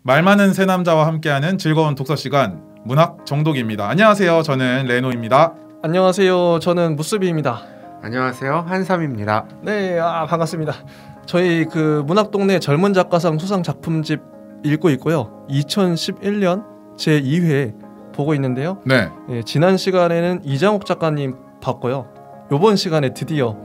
말 많은 새 남자와 함께하는 즐거운 독서 시간 문학 정독입니다. 안녕하세요. 저는 레노입니다. 안녕하세요. 저는 무스비입니다. 안녕하세요. 한삼입니다. 네, 반갑습니다. 저희 그 문학동네 젊은 작가상 수상 작품집 읽고 있고요. 2011년 제 2회 보고 있는데요. 네. 예, 지난 시간에는 이장옥 작가님 봤고요. 이번 시간에 드디어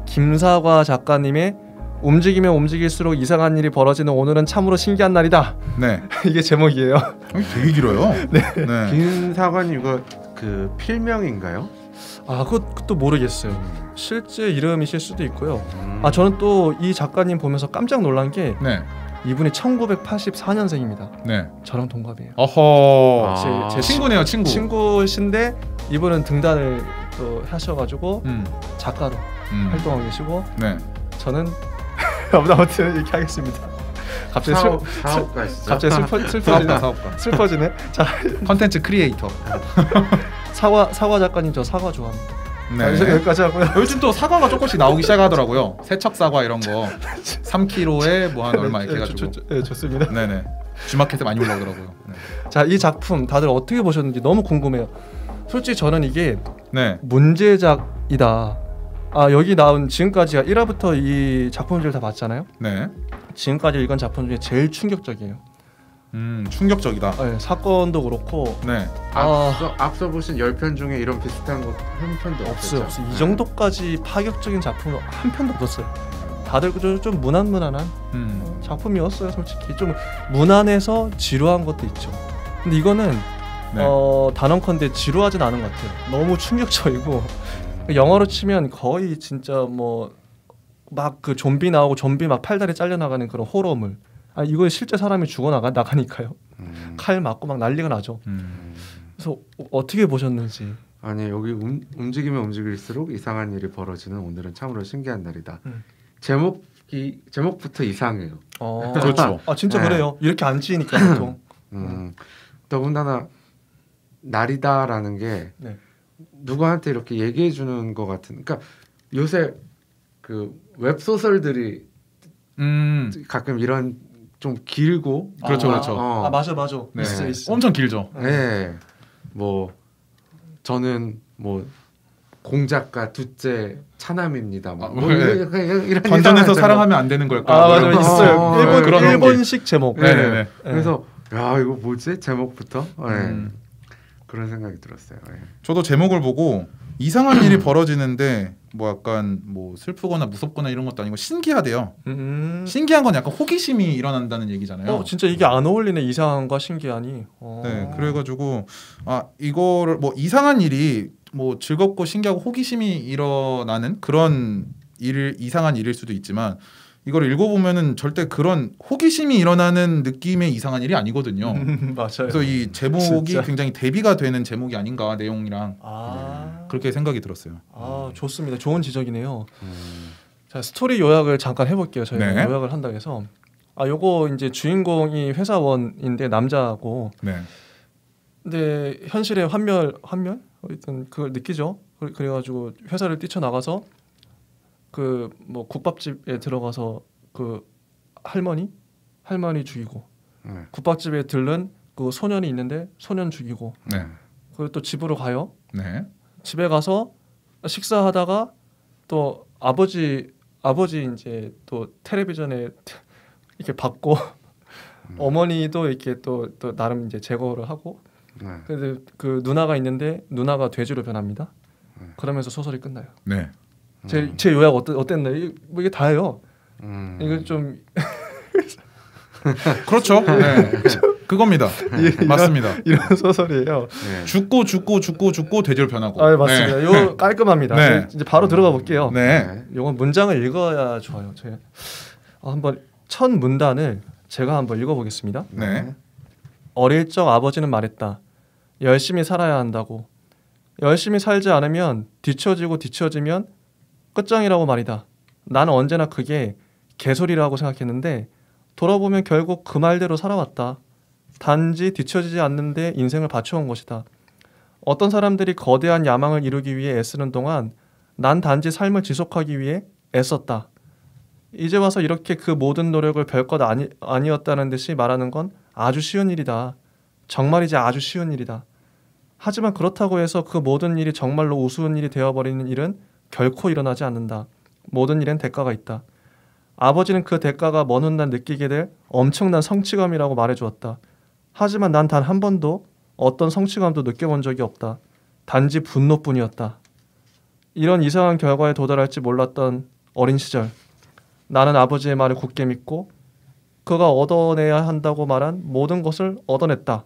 김사과 작가님의 움직이면 움직일수록 이상한 일이 벌어지는 오늘은 참으로 신기한 날이다. 네. 이게 제목이에요. 되게 길어요. 네. 네. 김사관님 이거 그 필명인가요? 그것도 모르겠어요. 실제 이름이실 수도 있고요. 저는 또 이 작가님 보면서 깜짝 놀란 게 네. 이분이 1984년생입니다. 네. 저랑 동갑이에요. 어허. 제 친구네요, 친구. 친구신데 이분은 등단을 또 하셔가지고 작가로 활동하고 계시고, 네. 저는 아무튼 이렇게 하겠습니다. 갑자기 사업가시죠? 사업가. 슬퍼지네. 자, 컨텐츠 크리에이터. 사과 작가님, 저 사과 좋아합니다. 네. 여기까지 하고요. 요즘 또 사과가 조금씩 나오기 시작하더라고요. 세척 사과 이런 거 3kg에 뭐 한 얼마 이렇게 해가지고. 네, 좋습니다. 네네. 주마켓에 많이 올라오더라고요. 네. 자, 이 작품 다들 어떻게 보셨는지 너무 궁금해요. 솔직히 저는 이게 네. 문제작이다. 여기 나온 지금까지가 1화부터 이 작품들을 다 봤잖아요. 네. 지금까지 읽은 작품 중에 제일 충격적이에요. 충격적이다. 네, 사건도 그렇고. 네. 앞서 보신 10편 중에 이런 비슷한 거 한 편도 없어요. 이 정도까지 파격적인 작품은 한 편도 없었어요. 다들 좀 무난무난한 작품이었어요. 솔직히 좀 무난해서 지루한 것도 있죠. 근데 이거는 네. 단언컨대 지루하진 않은 것 같아요. 너무 충격적이고, 영어로 치면 거의 진짜 뭐 막 그 좀비 나오고 좀비 막 팔다리 잘려 나가는 그런 호러물. 이거 실제 사람이 죽어 나가니까요. 칼 맞고 막 난리가 나죠. 그래서 어떻게 보셨는지. 아니, 여기 움직이면 움직일수록 이상한 일이 벌어지는 오늘은 참으로 신기한 날이다. 제목부터 이상해요. 그렇죠. 진짜 네. 그래요. 이렇게 안 지으니까 보통. 더군다나 날이다라는 게 네. 누구한테 이렇게 얘기해 주는 것 같은. 그러니까 요새 그 웹소설들이 가끔 이런 좀 길고. 그렇죠, 그렇죠. 맞아. 네. 있어. 엄청 길죠. 네. 뭐 저는 뭐 공작가 둘째 차남입니다. 이런 던전에서 사랑하면 안 되는 걸까? 맞아, 있어요. 일본식 제목. 네네네. 그래서 야, 이거 뭐지? 제목부터 그런 생각이 들었어요. 네. 저도 제목을 보고 이상한 일이 벌어지는데 뭐 약간 뭐 슬프거나 무섭거나 이런 것도 아니고 신기하대요. 신기한 건 약간 호기심이 일어난다는 얘기잖아요. 진짜 이게 안 어울리네. 이상한과 신기하니. 네, 그래가지고 이거를 뭐 이상한 일이 뭐 즐겁고 신기하고 호기심이 일어나는 그런 이상한 일일 수도 있지만, 이걸 읽어보면은 절대 그런 호기심이 일어나는 느낌의 이상한 일이 아니거든요. 맞아요. 그래서 이 제목이 진짜. 굉장히 대비가 되는 제목이 아닌가, 내용이랑. 그렇게 생각이 들었어요. 좋습니다. 좋은 지적이네요. 자, 스토리 요약을 잠깐 해볼게요. 저희가 네. 요약을 한다고 해서 요거 이제 주인공이 회사원인데 남자고. 네. 근데 현실의 환멸 어쨌든 그걸 느끼죠. 그래가지고 회사를 뛰쳐나가서 그 뭐 국밥집에 들어가서 그 할머니 죽이고, 국밥집에 들른 그 소년이 있는데 소년 죽이고, 네. 그리고 또 집으로 가요. 네. 집에 가서 식사하다가 또 아버지 이제 또 텔레비전에 이렇게 받고 어머니도 이렇게 또 나름 이제 제거를 하고. 근데 그 누나가 있는데 누나가 돼지로 변합니다. 그러면서 소설이 끝나요. 네. 제 요약 어땠나요? 이게 다예요. 이거 좀 그렇죠. 네. 그겁니다. 맞습니다. 이런 소설이에요. 네. 죽고 돼지로 변하고. 맞습니다. 네. 이거 깔끔합니다. 네. 이제 바로 들어가 볼게요. 네. 이건 문장을 읽어야 좋아요. 제가 한번 첫 문단을 제가 한번 읽어보겠습니다. 네. 어릴 적 아버지는 말했다. 열심히 살아야 한다고. 열심히 살지 않으면 뒤처지면 끝장이라고 말이다. 나는 언제나 그게 개소리라고 생각했는데 돌아보면 결국 그 말대로 살아왔다. 단지 뒤처지지 않는데 인생을 바쳐온 것이다. 어떤 사람들이 거대한 야망을 이루기 위해 애쓰는 동안 난 단지 삶을 지속하기 위해 애썼다. 이제 와서 이렇게 그 모든 노력을 별것 아니었다는 듯이 말하는 건 아주 쉬운 일이다. 정말이지 아주 쉬운 일이다. 하지만 그렇다고 해서 그 모든 일이 정말로 우스운 일이 되어버리는 일은 결코 일어나지 않는다. 모든 일엔 대가가 있다. 아버지는 그 대가가 먼 훗날 느끼게 될 엄청난 성취감이라고 말해주었다. 하지만 난 단 한 번도 어떤 성취감도 느껴본 적이 없다. 단지 분노뿐이었다. 이런 이상한 결과에 도달할지 몰랐던 어린 시절, 나는 아버지의 말을 굳게 믿고 그가 얻어내야 한다고 말한 모든 것을 얻어냈다.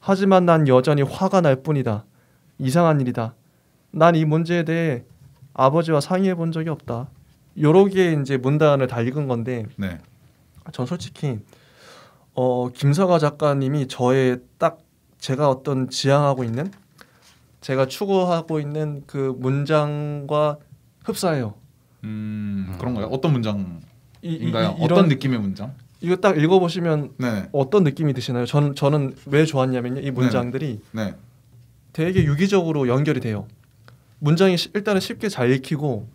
하지만 난 여전히 화가 날 뿐이다. 이상한 일이다. 난 이 문제에 대해 아버지와 상의해 본 적이 없다. 요러기에 이제 문단을 다 읽은 건데, 네. 전 솔직히 김서가 작가님이 저의 딱 제가 어떤 지향하고 있는, 제가 추구하고 있는 그 문장과 흡사해요. 그런가요? 어떤 문장인가요? 이런, 어떤 느낌의 문장? 이거 딱 읽어보시면 네. 어떤 느낌이 드시나요? 저는 왜 좋았냐면요, 이 문장들이 네. 되게 유기적으로 연결이 돼요. 문장이 일단은 쉽게 잘 읽히고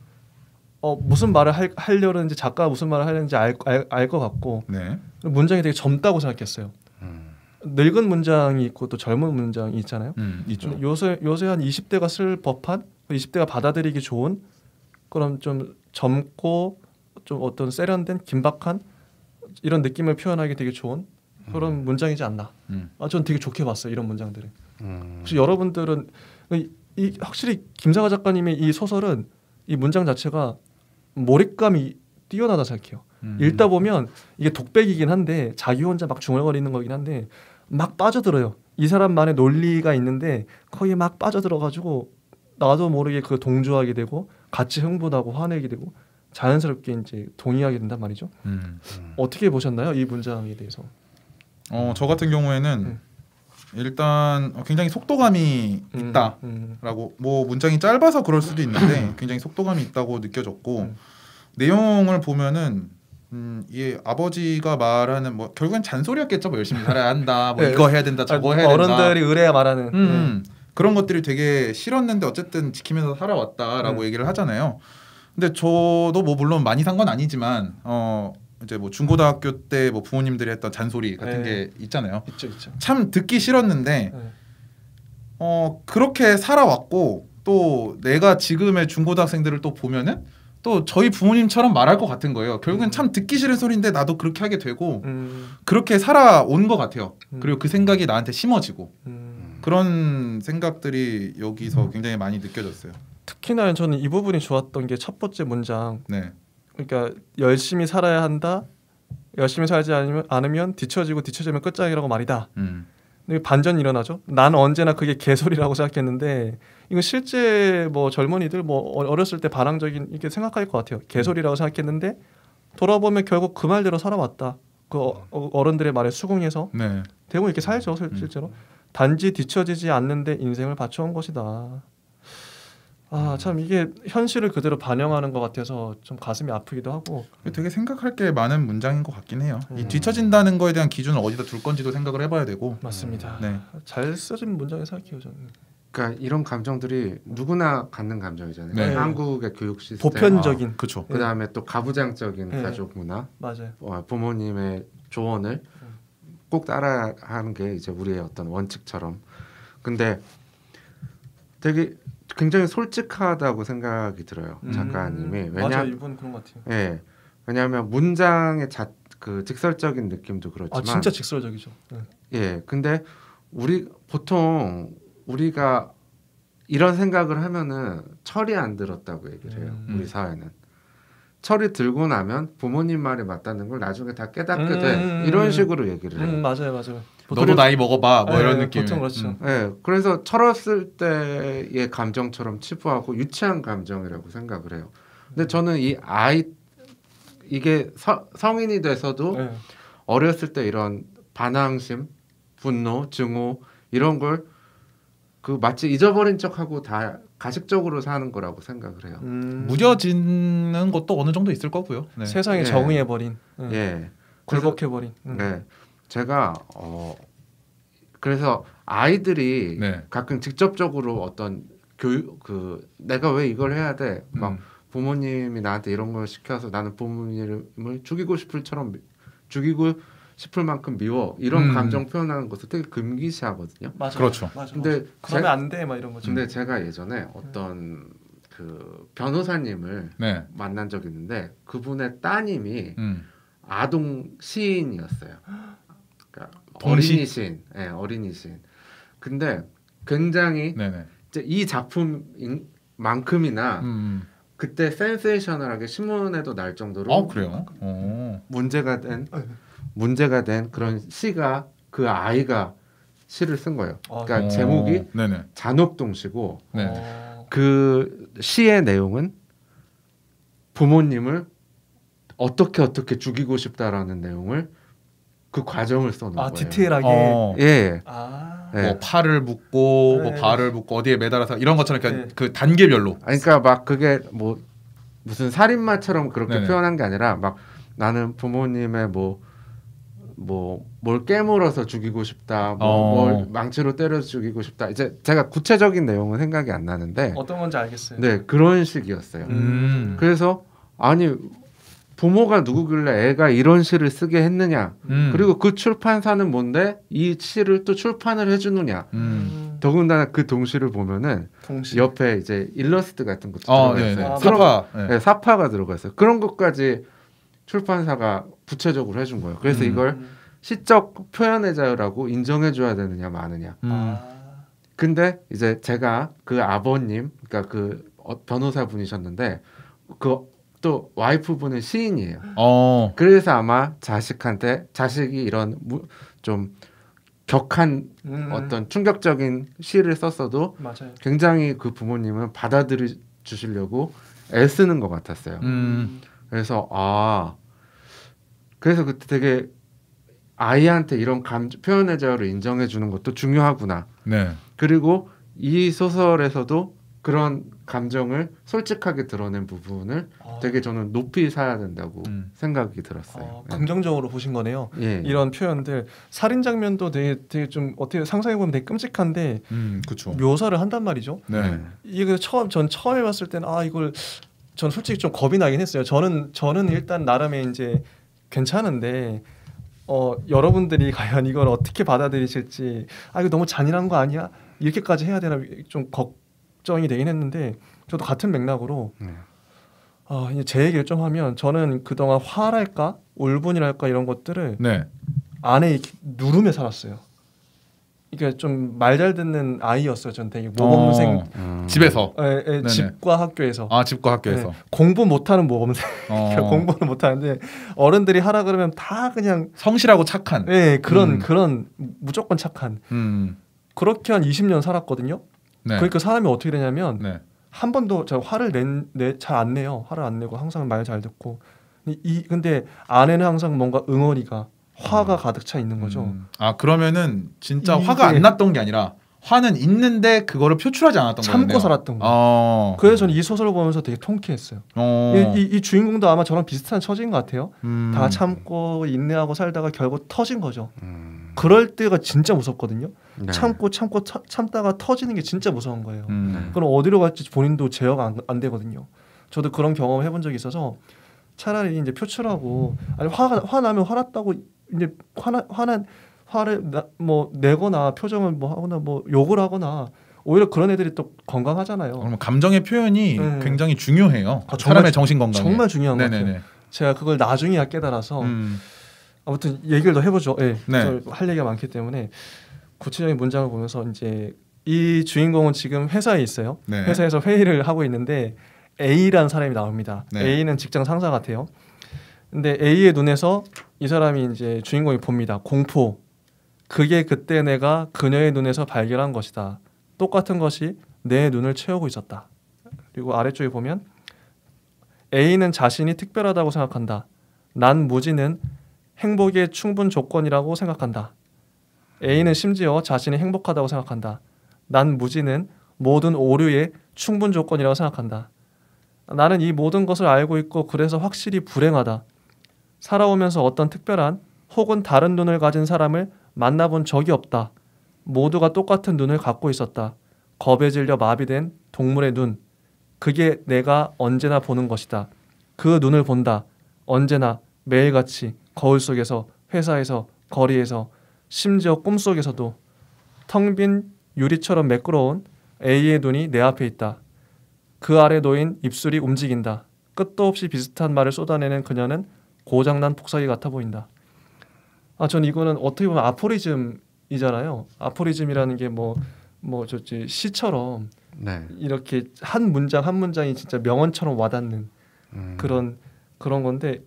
무슨 말을 하려는지, 작가가 무슨 말을 하려는지 알 것 같고, 네. 문장이 되게 젊다고 생각했어요. 늙은 문장이 있고 또 젊은 문장이 있잖아요. 있죠. 요새 한 20대가 쓸 법한, 20대가 받아들이기 좋은 그런 좀 젊고 좀 어떤 세련된 긴박한 이런 느낌을 표현하기 되게 좋은 그런 문장이지 않나. 전 되게 좋게 봤어요, 이런 문장들을. 혹시 여러분들은 확실히 김사가 작가님의 이 소설은 이 문장 자체가 몰입감이 뛰어나다 생각해요. 읽다 보면 이게 독백이긴 한데, 자기 혼자 막 중얼거리는 거긴 한데 막 빠져들어요. 이 사람만의 논리가 있는데 거기에 막 빠져들어가지고 나도 모르게 그 동조하게 되고 같이 흥분하고 화내게 되고 자연스럽게 이제 동의하게 된단 말이죠. 어떻게 보셨나요, 이 문장에 대해서? 저 같은 경우에는 일단 굉장히 속도감이 있다라고, 뭐 문장이 짧아서 그럴 수도 있는데 굉장히 속도감이 있다고 느껴졌고, 내용을 보면은 이 아버지가 말하는 뭐 결국엔 잔소리였겠죠. 뭐 열심히 살아야 한다, 뭐 이거 해야 된다, 저거 해야 된다. 어른들이 의뢰야 말하는 그런 것들이 되게 싫었는데 어쨌든 지키면서 살아왔다라고 얘기를 하잖아요. 근데 저도 뭐 물론 많이 산 건 아니지만 이제 뭐 중고등학교 때 뭐 부모님들이 했던 잔소리 같은 게 있잖아요. 있죠. 참 듣기 싫었는데 그렇게 살아왔고, 또 내가 지금의 중고등학생들을 또 보면은 또 저희 부모님처럼 말할 것 같은 거예요. 결국엔 참 듣기 싫은 소리인데 나도 그렇게 하게 되고 그렇게 살아온 것 같아요. 그리고 그 생각이 나한테 심어지고 그런 생각들이 여기서 굉장히 많이 느껴졌어요. 특히나 저는 이 부분이 좋았던 게 첫 번째 문장. 네. 그러니까 열심히 살아야 한다. 열심히 살지 않으면 뒤처지면 끝장이라고 말이다. 근데 반전이 일어나죠. 난 언제나 그게 개소리라고 생각했는데, 이거 실제 뭐 젊은이들 뭐 어렸을 때 반항적인 이렇게 생각할 것 같아요. 개소리라고 생각했는데 돌아보면 결국 그 말대로 살아왔다. 그 어른들의 말에 수긍해서 대부분 이렇게 살죠, 실제로. 단지 뒤처지지 않는데 인생을 바쳐온 것이다. 참 이게 현실을 그대로 반영하는 것 같아서 좀 가슴이 아프기도 하고. 되게 생각할 게 많은 문장인 것 같긴 해요. 이 뒤처진다는 거에 대한 기준을 어디다 둘 건지도 생각을 해봐야 되고. 맞습니다. 네. 잘 써진 문장이 생각해요, 저는. 그러니까 이런 감정들이 누구나 갖는 감정이잖아요. 네. 한국의 교육 시스템, 보편적인. 그렇죠. 그 다음에 또 가부장적인 가족 문화, 맞아요. 부모님의 조언을 꼭 따라하는 게 이제 우리의 어떤 원칙처럼. 근데 되게 굉장히 솔직하다고 생각이 들어요, 작가님이. 맞아요, 이분 그런 것 같아요. 예, 왜냐하면 문장의 그 직설적인 느낌도 그렇지만, 진짜 직설적이죠. 예, 근데 보통 우리가 이런 생각을 하면은 철이 안 들었다고 얘기를 해요. 우리 사회는 철이 들고 나면 부모님 말이 맞다는 걸 나중에 다 깨닫게 돼, 이런 식으로 얘기를 해요. 맞아요. 너도 나이 먹어봐, 뭐 이런 느낌. 보통 그렇죠. 예, 그래서 철없을 때의 감정처럼 치부하고 유치한 감정이라고 생각을 해요. 근데 저는 이게 성인이 돼서도 어렸을 때 이런 반항심, 분노, 증오 이런 걸 마치 잊어버린 척하고 다 가식적으로 사는 거라고 생각을 해요. 무뎌지는 것도 어느 정도 있을 거고요. 네. 세상에 적응해버린, 굴복해버린. 네, 제가 그래서 아이들이 가끔 직접적으로 어떤 교육, 내가 왜 이걸 해야 돼? 막 부모님이 나한테 이런 걸 시켜서 나는 부모님을 죽이고 싶을 만큼 미워 이런 음. 감정 표현하는 것을 되게 금기시하거든요. 맞아. 그렇죠. 맞아. 근데 그러면 안 돼, 막 이런 거죠. 근데 제가 예전에 어떤 그 변호사님을 네. 만난 적이 있는데 그분의 따님이 음. 아동 시인이었어요. 그러니까 동시? 어린이 시인, 네, 어린이 시인. 근데 굉장히 네네. 이제 이 작품만큼이나 그때 센세이셔널하게 신문에도 날 정도로 그래요? 문제가 된 그런 시가 그 아이가 시를 쓴 거예요. 그러니까 제목이 네네. 잔혹동시고 네. 그 시의 내용은 부모님을 어떻게 죽이고 싶다라는 내용을 그 과정을 써놓은 거예요. 디테일하게. 예. 뭐 팔을 묶고 뭐 네. 발을 묶고 어디에 매달아서 이런 것처럼 그러니까 네. 그 단계별로. 그러니까 막 그게 뭐 무슨 살인마처럼 그렇게 네네. 표현한 게 아니라 막 나는 부모님의 뭘 깨물어서 죽이고 싶다, 뭘 망치로 때려서 죽이고 싶다. 이제 제가 구체적인 내용은 생각이 안 나는데, 어떤 건지 알겠어요. 네 그런 식이었어요. 그래서 아니 부모가 누구길래 애가 이런 시를 쓰게 했느냐, 그리고 그 출판사는 뭔데 이 시를 또 출판을 해주느냐. 더군다나 그 동시를 보면은 동시. 옆에 이제 일러스트 같은 것도 들어가 네. 있어요. 사파. 네, 사파가 들어가 있어요. 그런 것까지 출판사가 구체적으로 해준 거예요. 그래서 이걸 시적 표현의 자유라고 인정해줘야 되느냐 마느냐. 근데 이제 제가 그 아버님, 그러니까 그 변호사분이셨는데 그 또 와이프분은 시인이에요. 그래서 아마 자식이 이런 좀 격한 어떤 충격적인 시를 썼어도 맞아요. 굉장히 그 부모님은 받아들여 주시려고 애쓰는 것 같았어요. 그래서 그래서 그때 되게 아이한테 이런 표현의 자유를 인정해 주는 것도 중요하구나. 네. 그리고 이 소설에서도 그런 감정을 솔직하게 드러낸 부분을 되게 저는 높이 사야 된다고 생각이 들었어요. 긍정적으로 보신 거네요. 예. 이런 표현들 살인 장면도 되게 좀 어떻게 상상해 보면 되게 끔찍한데 그렇죠. 묘사를 한단 말이죠. 네. 이게 전 처음에 봤을 때는 이걸 전 솔직히 좀 겁이 나긴 했어요. 저는 일단 나름의 이제 괜찮은데 여러분들이 과연 이걸 어떻게 받아들이실지 이거 너무 잔인한 거 아니야? 이렇게까지 해야 되나 좀 걱정이 되긴 했는데 저도 같은 맥락으로 이제 제 얘기를 좀 하면 저는 그동안 화랄까 울분이랄까 이런 것들을 네. 안에 이렇게 누르며 살았어요. 이게 좀 말 잘 듣는 아이였어요. 전 되게 모범생 집에서. 집과 학교에서. 집과 학교에서. 네. 공부 못하는 모범생. 공부는 못하는데 어른들이 하라 그러면 다 그냥 성실하고 착한. 네, 그런 무조건 착한. 그렇게 한 20년 살았거든요. 네. 그러니까 사람이 어떻게 되냐면 네. 한 번도 제가 화를 잘 안 내요. 화를 안 내고 항상 말 잘 듣고. 근데 안에는 항상 뭔가 응어리가 화가 가득 차 있는 거죠. 그러면은 진짜 화가 안 났던 게 아니라 화는 있는데 그거를 표출하지 않았던 거예요. 참고 살았던 거예요. 그래서 저는 이 소설을 보면서 되게 통쾌했어요. 이 주인공도 아마 저랑 비슷한 처지인 것 같아요. 다 참고 인내하고 살다가 결국 터진 거죠. 그럴 때가 진짜 무섭거든요. 네. 참다가 터지는 게 진짜 무서운 거예요. 그럼 어디로 갈지 본인도 제어가 안 되거든요. 저도 그런 경험을 해본 적이 있어서 차라리 이제 표출하고 화 나면 화났다고 이제 화를 뭐 내거나 표정을 뭐 하거나 뭐 욕을 하거나 오히려 그런 애들이 또 건강하잖아요. 그러면 감정의 표현이 굉장히 중요해요. 사람의 정신 건강에. 정말 중요한 것 같아요. 제가 그걸 나중에야 깨달아서 아무튼 얘기를 더 해보죠. 네. 할 얘기가 많기 때문에 구체적인 문장을 보면서 이제 이 주인공은 지금 회사에 있어요. 네. 회사에서 회의를 하고 있는데 A라는 사람이 나옵니다. 네. A는 직장 상사 같아요. 근데 A의 눈에서 이 사람이 이제 주인공이 봅니다. 공포. 그게 그때 내가 그녀의 눈에서 발견한 것이다. 똑같은 것이 내 눈을 채우고 있었다. 그리고 아래쪽에 보면 A는 자신이 특별하다고 생각한다. 난 무지는 행복의 충분 조건이라고 생각한다. A는 심지어 자신이 행복하다고 생각한다. 난 무지는 모든 오류의 충분 조건이라고 생각한다. 나는 이 모든 것을 알고 있고 그래서 확실히 불행하다. 살아오면서 어떤 특별한 혹은 다른 눈을 가진 사람을 만나본 적이 없다. 모두가 똑같은 눈을 갖고 있었다. 겁에 질려 마비된 동물의 눈. 그게 내가 언제나 보는 것이다. 그 눈을 본다. 언제나 매일같이 거울 속에서 회사에서, 거리에서, 심지어 꿈속에서도 텅 빈 유리처럼 매끄러운 A의 눈이 내 앞에 있다. 그 아래 놓인 입술이 움직인다. 끝도 없이 비슷한 말을 쏟아내는 그녀는 고장난 복사기 같아 보인다. 전 이거는 어떻게 보면 아포리즘이잖아요. 아포리즘이라는 게 시처럼 네. 이렇게 한 문장 한 문장이 진짜 명언처럼 와닿는 그런 건데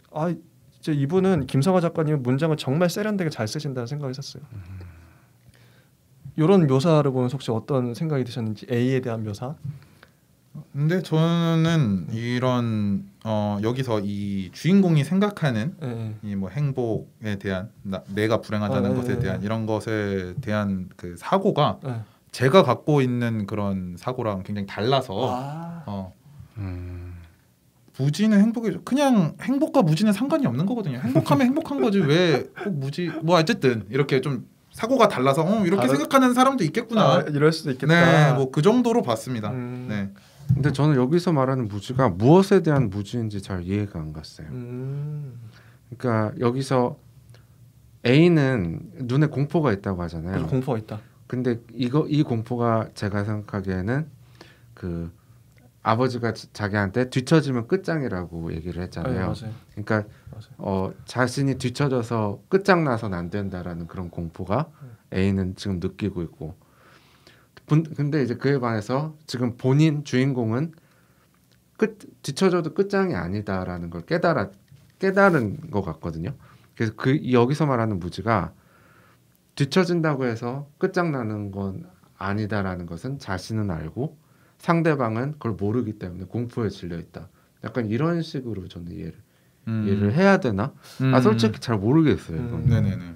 진짜 이분은 김성화 작가님은 문장을 정말 세련되게 잘 쓰신다는 생각이 있었어요. 이런 묘사를 보면서 혹시 어떤 생각이 드셨는지 A에 대한 묘사? 근데 저는 이런 여기서 이 주인공이 생각하는 이 뭐 행복에 대한 내가 불행하다는 것에 대한 이런 것에 대한 그 사고가 제가 갖고 있는 그런 사고랑 굉장히 달라서 무지는 행복이죠. 그냥 행복과 무지는 상관이 없는 거거든요. 행복하면 행복한 거지 왜 꼭 무지 뭐 어쨌든 이렇게 좀 사고가 달라서 이렇게 생각하는 사람도 있겠구나. 이럴 수도 있겠다. 네, 뭐 그 정도로 봤습니다. 네. 근데 저는 여기서 말하는 무지가 무엇에 대한 무지인지 잘 이해가 안 갔어요. 그러니까 여기서 A는 눈에 공포가 있다고 하잖아요. 그래서 공포가 있다. 근데 이 공포가 제가 생각하기에는 그 아버지가 자기한테 뒤처지면 끝장이라고 얘기를 했잖아요. 맞아요. 그러니까 자신이 뒤처져서 끝장나서는 안 된다라는 그런 공포가 A는 지금 느끼고 있고, 근데 이제 그에 반해서 지금 본인 주인공은 뒤처져도 끝장이 아니다라는 걸 깨달은 것 같거든요. 그래서 여기서 말하는 무지가 뒤처진다고 해서 끝장나는 건 아니다라는 것은 자신은 알고 상대방은 그걸 모르기 때문에 공포에 질려 있다. 약간 이런 식으로 저는 이해를 해야 되나? 솔직히 잘 모르겠어요. 네네네.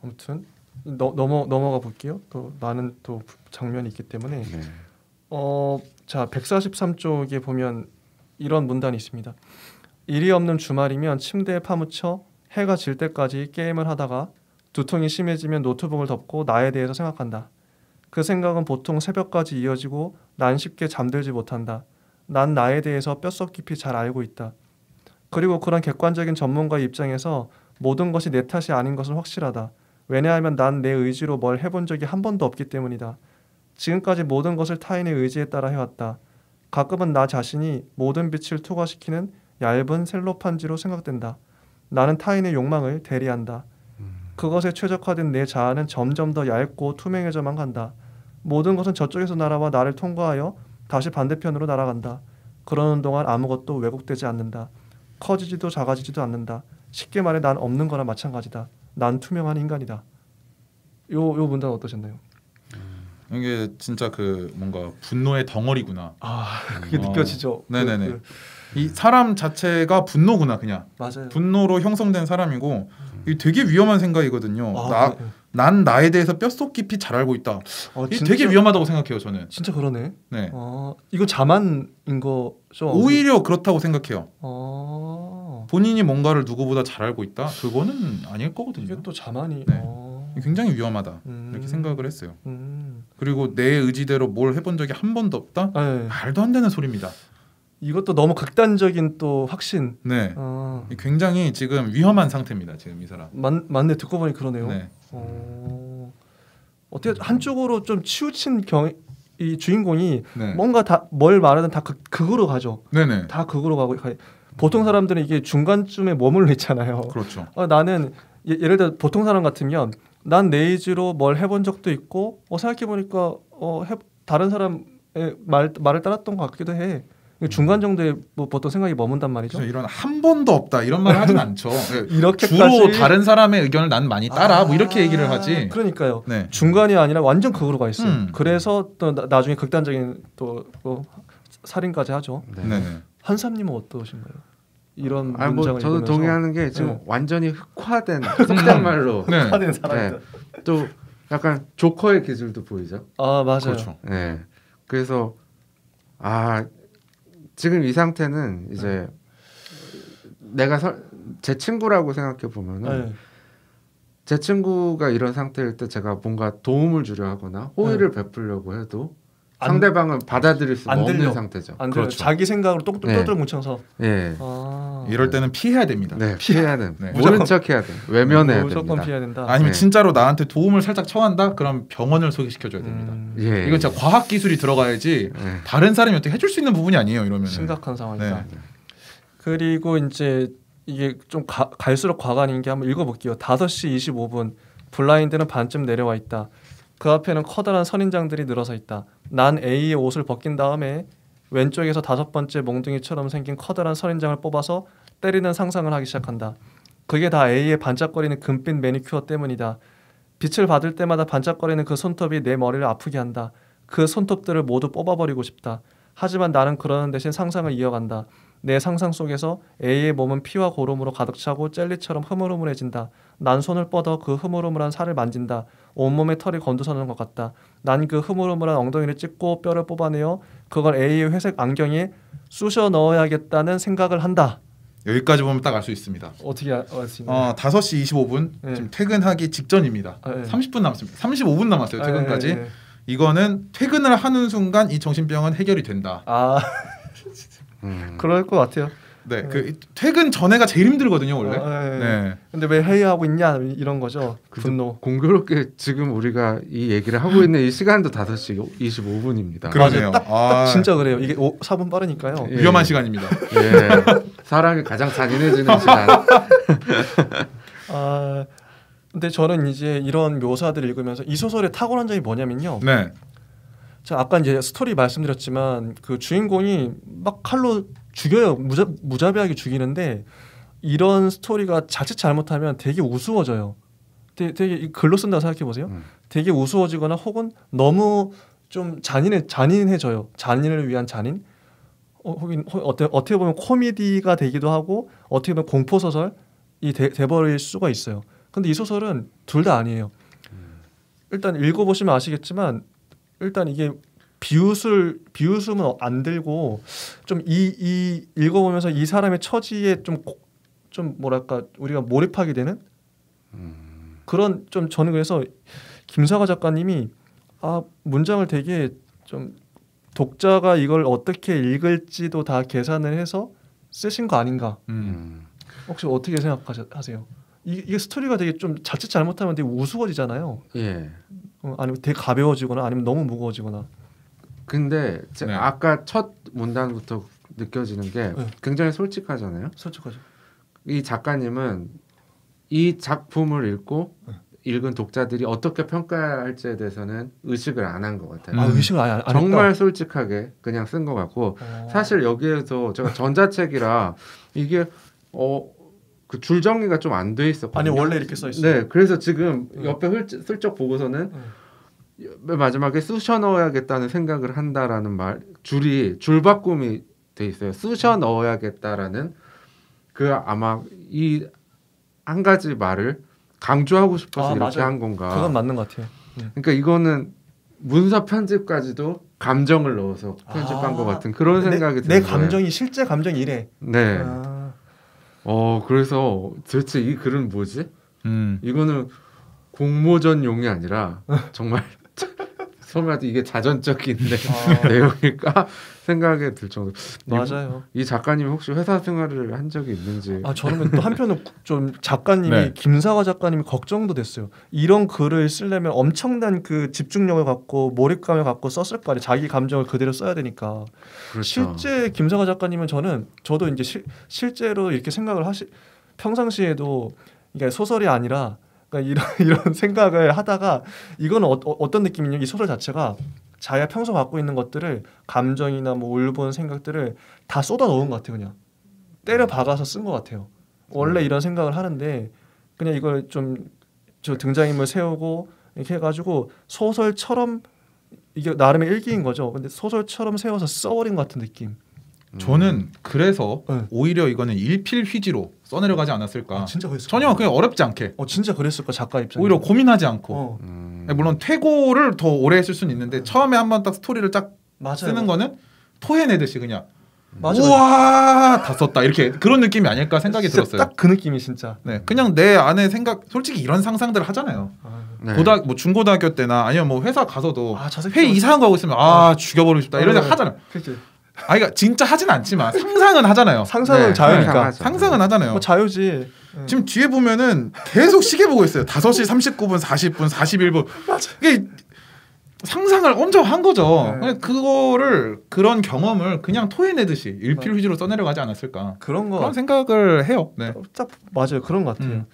아무튼 넘어가 볼게요. 또 많은 또 장면이 있기 때문에. 네. 자 143쪽에 보면 이런 문단이 있습니다. 일이 없는 주말이면 침대에 파묻혀 해가 질 때까지 게임을 하다가 두통이 심해지면 노트북을 덮고 나에 대해서 생각한다. 그 생각은 보통 새벽까지 이어지고 난 쉽게 잠들지 못한다. 난 나에 대해서 뼛속 깊이 잘 알고 있다. 그리고 그런 객관적인 전문가의 입장에서 모든 것이 내 탓이 아닌 것은 확실하다. 왜냐하면 난 내 의지로 뭘 해본 적이 한 번도 없기 때문이다. 지금까지 모든 것을 타인의 의지에 따라 해왔다. 가끔은 나 자신이 모든 빛을 투과시키는 얇은 셀로판지로 생각된다. 나는 타인의 욕망을 대리한다. 그것에 최적화된 내 자아는 점점 더 얇고 투명해져만 간다. 모든 것은 저쪽에서 날아와 나를 통과하여 다시 반대편으로 날아간다. 그러는 동안 아무것도 왜곡되지 않는다. 커지지도 작아지지도 않는다. 쉽게 말해 난 없는 거나 마찬가지다. 난 투명한 인간이다. 요 문단 어떠셨나요? 이게 진짜 그 뭔가 분노의 덩어리구나. 그게 느껴지죠. 네네네. 이 사람 자체가 분노구나 그냥. 맞아요. 분노로 형성된 사람이고 이게 되게 위험한 생각이거든요. 네. 난 나에 대해서 뼛속 깊이 잘 알고 있다. 이게 진짜, 되게 위험하다고 생각해요 저는. 진짜 그러네. 네. 이거 자만인 거죠? 오히려 그렇다고 생각해요. 본인이 뭔가를 누구보다 잘 알고 있다? 그거는 아닐 거거든요. 이게 또 자만이. 네. 굉장히 위험하다 이렇게 생각을 했어요. 그리고 내 의지대로 뭘 해본 적이 한 번도 없다? 네. 말도 안 되는 소리입니다. 이것도 너무 극단적인 또 확신. 네. 굉장히 지금 위험한 상태입니다. 지금 이 사람. 맞네. 듣고 보니 그러네요. 네. 어떻게 한쪽으로 좀 치우친 이 주인공이 네. 뭔가 다 뭘 말하든 다 극으로 가죠. 네네. 다 극으로 가고 보통 사람들은 이게 중간쯤에 머물러 있잖아요. 그렇죠. 나는 예를 들어 보통 사람 같으면 난 내 의지로 뭘 해본 적도 있고 생각해 보니까 다른 사람의 말을 따랐던 것 같기도 해. 중간 정도에 뭐 보통 생각이 머문단 말이죠. 그렇죠. 이런 한 번도 없다 이런 말을 하진 않죠. 이렇게까지 주로 다른 사람의 의견을 난 많이 따라 뭐 이렇게 얘기를 하지. 그러니까요. 네. 중간이 아니라 완전 극으로 가 있어요. 그래서 또 나중에 극단적인 또 살인까지 하죠. 네네. 한삼님은 어떠신가요? 이런 뭐 문장을 저도 읽으면서. 동의하는 게 지금 완전히 흑화된 속된 말로 네. 흑화된 사람이다. 또 약간 조커의 기질도 보이죠. 맞아요. 그렇죠. 네. 그래서 지금 이 상태는 이제 내가 제 친구라고 생각해 보면은 제 친구가 이런 상태일 때 제가 뭔가 도움을 주려 하거나 호의를 베풀려고 해도 상대방은 받아들일 수가 안 없는 들려. 상태죠. 안 돼요. 그렇죠. 자기 생각으로 똑똑 네. 뭉쳐서. 예. 이럴 때는 피해야 됩니다. 네, 피해야 돼. 네. 모른 척해야 돼. 외면해야 무조건 됩니다. 피해야 된다. 아니면 네. 진짜로 나한테 도움을 살짝 청한다? 그럼 병원을 소개시켜줘야 됩니다. 예. 이건 진짜 과학 기술이 들어가야지 예. 다른 사람이 어떻게 해줄 수 있는 부분이 아니에요. 이러면 심각한 상황이다. 네. 그리고 이제 이게 좀 갈수록 과관인 게 한번 읽어볼게요. 5시 25분 블라인드는 반쯤 내려와 있다. 그 앞에는 커다란 선인장들이 늘어서 있다. 난 A의 옷을 벗긴 다음에 왼쪽에서 5번째 몽둥이처럼 생긴 커다란 선인장을 뽑아서 때리는 상상을 하기 시작한다. 그게 다 A의 반짝거리는 금빛 매니큐어 때문이다. 빛을 받을 때마다 반짝거리는 그 손톱이 내 머리를 아프게 한다. 그 손톱들을 모두 뽑아버리고 싶다. 하지만 나는 그러는 대신 상상을 이어간다. 내 상상 속에서 A의 몸은 피와 고름으로 가득 차고 젤리처럼 흐물흐물해진다. 난 손을 뻗어 그 흐물흐물한 살을 만진다. 온몸에 털이 곤두서는 것 같다. 난 그 흐물흐물한 엉덩이를 찢고 뼈를 뽑아내어 그걸 A의 회색 안경에 쑤셔 넣어야겠다는 생각을 한다. 여기까지 보면 딱 알 수 있습니다. 어떻게 알 수 있나요? 5시 25분 네. 지금 퇴근하기 직전입니다. 네. 30분 남았습니다. 35분 남았어요. 퇴근까지. 네. 이거는 퇴근을 하는 순간 이 정신병은 해결이 된다. 아 그럴 것 같아요. 네, 그 퇴근 전에가 제일 힘들거든요, 원래. 네. 네. 근데 왜 회의하고 있냐 이런 거죠. 분노. 공교롭게 지금 우리가 이 얘기를 하고 있는 이 시간도 5시 25분입니다. 그러네요. 딱 진짜 그래요. 이게 4분 빠르니까요. 예. 위험한 시간입니다. 예. 사람이 가장 잔인해지는 시간. 아 근데 저는 이제 이런 묘사들을 읽으면서 이 소설의 탁월한 점이 뭐냐면요. 네. 자 아까 이제 스토리 말씀드렸지만 그 주인공이 막 칼로 죽여요. 무자비하게 죽이는데 이런 스토리가 자칫 잘못하면 되게 우스워져요. 되게 글로 쓴다고 생각해 보세요. 되게 우스워지거나 혹은 너무 좀 잔인해져요. 잔인을 위한 잔인. 혹은 어떻게 보면 코미디가 되기도 하고 어떻게 보면 공포 소설이 돼버릴 수가 있어요. 근데 이 소설은 둘 다 아니에요. 일단 읽어보시면 아시겠지만 일단 이게 비웃음은 안 들고 좀 이 읽어보면서 이 사람의 처지에 좀 뭐랄까 우리가 몰입하게 되는 그런 좀 저는 그래서 김사과 작가님이 문장을 되게 좀 독자가 이걸 어떻게 읽을지도 다 계산을 해서 쓰신 거 아닌가? 혹시 어떻게 생각하세요? 이게 스토리가 되게 좀 자칫 잘못하면 되게 우스워지잖아요. 예. 아니면 되게 가벼워지거나 아니면 너무 무거워지거나. 근데 네. 아까 첫 문단부터 느껴지는 게 네. 굉장히 솔직하잖아요. 솔직하죠. 이 작가님은 이 작품을 읽고 읽은 독자들이 어떻게 평가할지에 대해서는 의식을 안 한 것 같아요. 의식을 아예 안 정말 했다. 솔직하게 그냥 쓴 것 같고 사실 여기에서 제가 전자책이라 이게 그 줄 정리가 좀 안 돼 있었거든요. 아니 원래 이렇게 써 있어요. 네, 그래서 지금 옆에 슬쩍 보고서는 맨 마지막에 쑤셔 넣어야겠다는 생각을 한다라는 말 줄이 줄바꿈이 돼 있어요. 쑤셔 넣어야겠다라는 그 아마 이 한 가지 말을 강조하고 싶어서 이렇게 맞아요. 한 건가. 그건 맞는 것 같아요. 그러니까 이거는 문서 편집까지도 감정을 넣어서 편집한 것 같은 그런 생각이 내 드는 거예요. 감정이 실제 감정이 이래. 네. 그래서 도대체 이 글은 뭐지? 이거는 공모전용이 아니라 정말 설마 이게 자전적인 내용일까 생각이 들 정도. 맞아요. 이 작가님이 혹시 회사 생활을 한 적이 있는지. 저는 또 한편으로 좀 작가님이 네. 김사과 작가님이 걱정도 됐어요. 이런 글을 쓰려면 엄청난 그 집중력을 갖고 몰입감을 갖고 썼을 거 아니에요. 자기 감정을 그대로 써야 되니까. 그렇죠. 실제 김사과 작가님은 저도 이제 실제로 이렇게 생각을 평상시에도 그러니까 소설이 아니라 그러니까 이런 생각을 하다가 이거는 어떤 느낌이냐면 이 소설 자체가 자기가 평소 갖고 있는 것들을 감정이나 뭐 울분 생각들을 다 쏟아 넣은 것 같아요. 그냥 때려 박아서 쓴 것 같아요. 원래 이런 생각을 하는데 그냥 이걸 좀 저 등장인물 세우고 이렇게 해가지고 소설처럼 이게 나름의 일기인 거죠. 근데 소설처럼 세워서 써버린 것 같은 느낌. 저는 그래서 네. 오히려 이거는 일필휘지로 써내려가지 않았을까. 진짜 그랬을 전혀 그냥 어렵지 않게. 진짜 그랬을 거 작가 입장에서. 오히려 고민하지 않고. 어, 물론 퇴고를 더 오래 했을 수는 있는데 처음에 한번 딱 스토리를 딱 맞아요. 쓰는 거는 토해내듯이 그냥 맞아요. 우와 다 썼다 이렇게 그런 느낌이 아닐까 생각이 진짜 들었어요. 딱 그 느낌이 진짜. 네, 그냥 내 안에 솔직히 이런 상상들을 하잖아요. 네. 뭐 중고등학교 때나 아니면 뭐 회사 가서도 저 새끼 회의 이상한 거 하고 있으면 죽여버리고 싶다 이런 생각 하잖아요. 그치. 그러니까 진짜 하진 않지만 상상은 하잖아요. 상상은 네, 자유니까. 상상하죠. 상상은 하잖아요. 뭐 자유지. 지금 뒤에 보면은 계속 시계 보고 있어요. 5시 39분, 40분, 41분. 이게 상상을 엄청 한 거죠. 네. 그거를 그런 경험을 그냥 토해내듯이 일필휘지로 써내려가지 않았을까. 그런 거 그런 생각을 해요. 네. 딱 맞아요. 그런 것 같아요.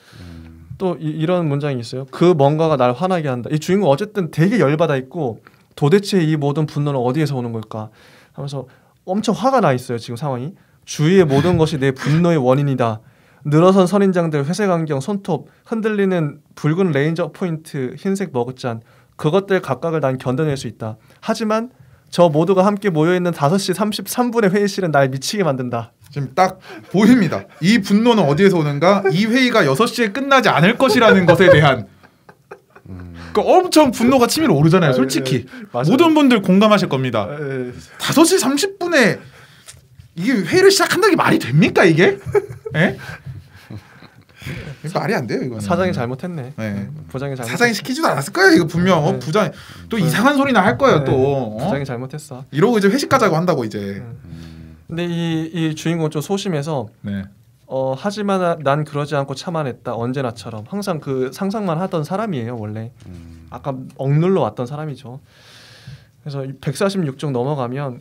또 이런 문장이 있어요. 그 뭔가가 날 화나게 한다. 이 주인공 어쨌든 되게 열받아 있고 도대체 이 모든 분노는 어디에서 오는 걸까 하면서 엄청 화가 나 있어요. 지금 상황이. 주위의 모든 것이 내 분노의 원인이다. 늘어선 선인장들, 회색 안경, 손톱, 흔들리는 붉은 레인저 포인트, 흰색 머그잔 그것들 각각을 난 견뎌낼 수 있다. 하지만 저 모두가 함께 모여있는 5시 33분의 회의실은 날 미치게 만든다. 지금 딱 보입니다. 이 분노는 어디에서 오는가? 이 회의가 6시에 끝나지 않을 것이라는 것에 대한 엄청 분노가 치밀어 오르잖아요. 솔직히 모든 분들 공감하실 겁니다. 5시 30분에 이게 회의를 시작한다는 게 말이 됩니까 이게? 예? 말이 안 돼요 이거는. 사장이 잘못했네. 네. 부장이 잘못. 사장이 시키지도 않았을 거예요 이거 분명. 네. 부장이 또 이상한 소리나 할 거예요 또. 부장이 잘못했어. 이러고 이제 회식 가자고 한다고 이제. 근데 이 주인공은 좀 소심해서 네. 하지만 난 그러지 않고 참아냈다. 언제나처럼 항상 그 상상만 하던 사람이에요 원래. 아까 억눌러 왔던 사람이죠. 그래서 146쪽 넘어가면